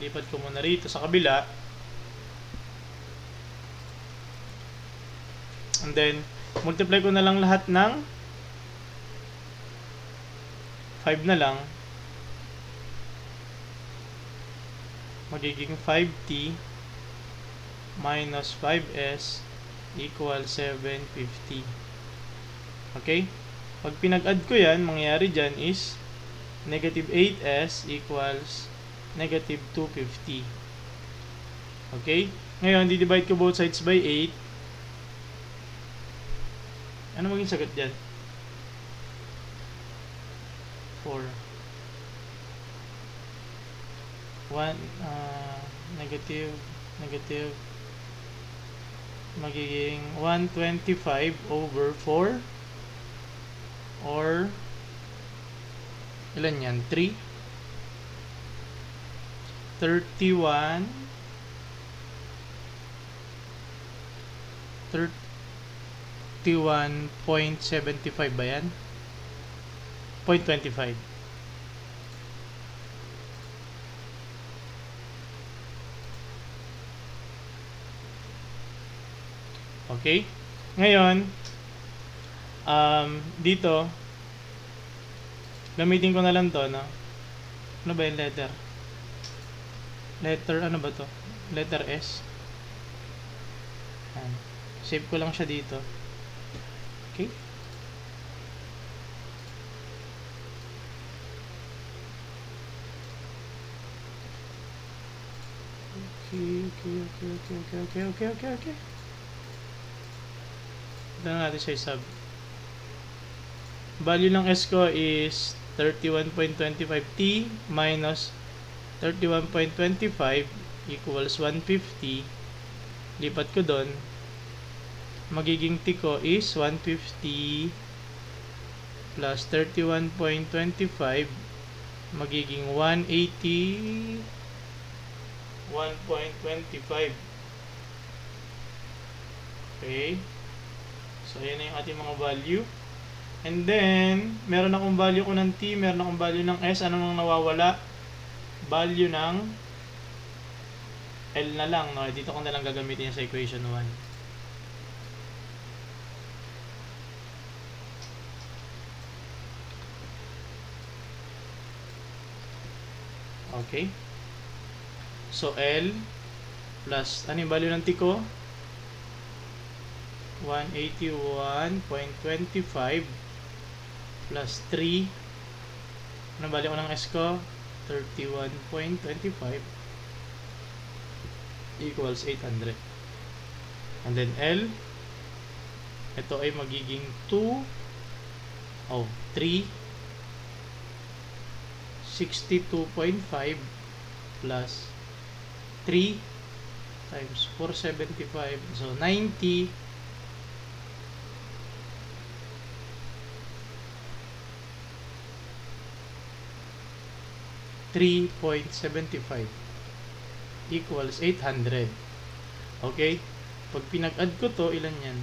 lipat ko muna rito sa kabila. And then, multiply ko na lang lahat ng 5 na lang. Magiging 5t minus 5s equals 750. Okay? Pag pinag-add ko yan, mangyayari dyan is negative 8s equals negative 250. Okay? Ngayon, di-divide ko both sides by 8. Ano maging sagot dyan? 4. 1, negative, magiging 125 over 4 or ilan yan? 3? 31 31.75 ba yan? 0.25. Okay? Ngayon, dito, gamitin ko na lang to, no? Ano ba yung letter? Letter, ano ba to? Letter S. Ayan. Save ko lang siya dito. Okay? Okay. Tignan natin siya sub. Value ng S ko is 31.25t minus 31.25 equals 150. Lipat ko doon. Magiging t ko is 150 plus 31.25 magiging 180 1.25. Okay. So, ayan na yung ating mga value. And then, meron akong value ko ng t, meron akong value ng s. Ano nang nawawala? Value ng L na lang. No? Dito ko na lang gagamitin sa equation 1. Okay. So, L plus, ano yung value ng t ko? 181.25 plus 3. Ano value ko ng S ko? 31.25 equals 800. And then L, ito ay magiging 3 62.5 plus 3 times 475, so 90 3.75 equals 800. Okay? Pag pinag-add ko to, ilan yan?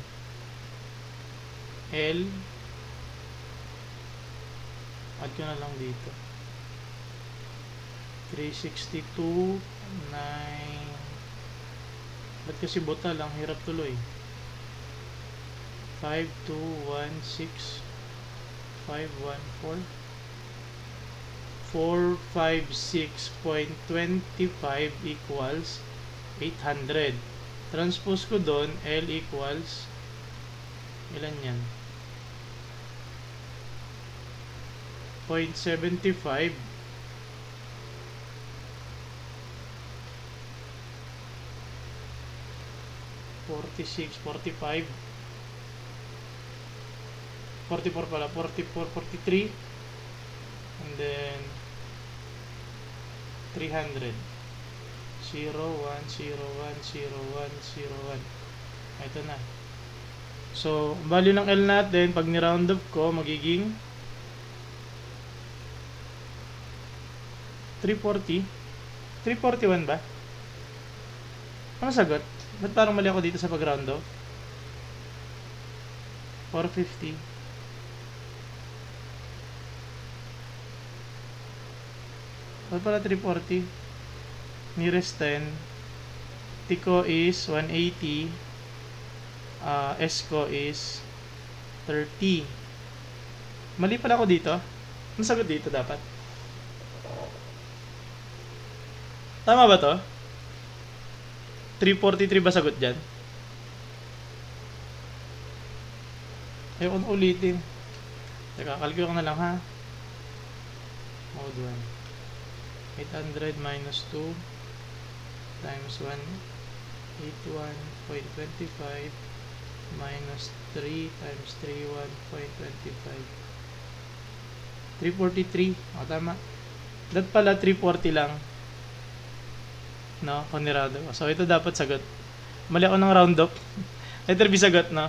L, add ko na lang dito. 362, 9. Ba't kasi buta lang? Hirap tuloy. 5216 514 456.25 equals 800. Transpose ko doon, L equals ilan yan? 0.75 46, 45 44 pala, 44, 43 and then 300 0, 1, 0, 1, 0, 1, 0, 1. Ito na. So, value ng L natin, pag ni-round up ko, magiging 340 341 ba? Ano sagot? Ba't parang mali ako dito sa pag-round off? 450. Ba't pala 340? Nearest 10. T ko is 180. S ko is 30. Mali pala ako dito. Ano sagot dito dapat? Tama ba to? 343 ba sagot dyan? Ayoko na ulitin. Teka, calculate ko na lang ha. Mode 1. 800 minus 2 times 181.25 minus 3 times 31.25. 343. O, tama. Dat pala 340 lang. No, panirado. So, ito dapat sagot. Mali ako ng round up. Ito rin sagot, no?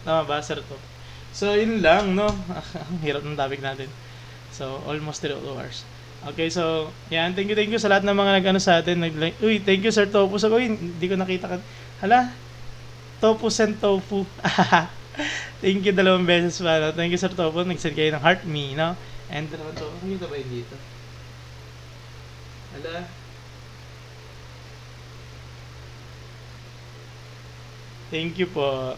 Tama ba, sir to? So, yun lang, no? Ang hirap ng topic natin. So, almost 3 hours. Okay, so, yan. Thank you sa lahat ng mga nag-ano sa atin. Uy, thank you, Sir Tofu. Sabi, uy, hindi ko nakita ka. Hala, Tofu send tofu. Thank you 2 beses pa, no? Thank you, Sir Tofu. Nag-send kayo ng heart me, no? And 2 tofu. Nakita ba yun dito? Hala. Thank you po.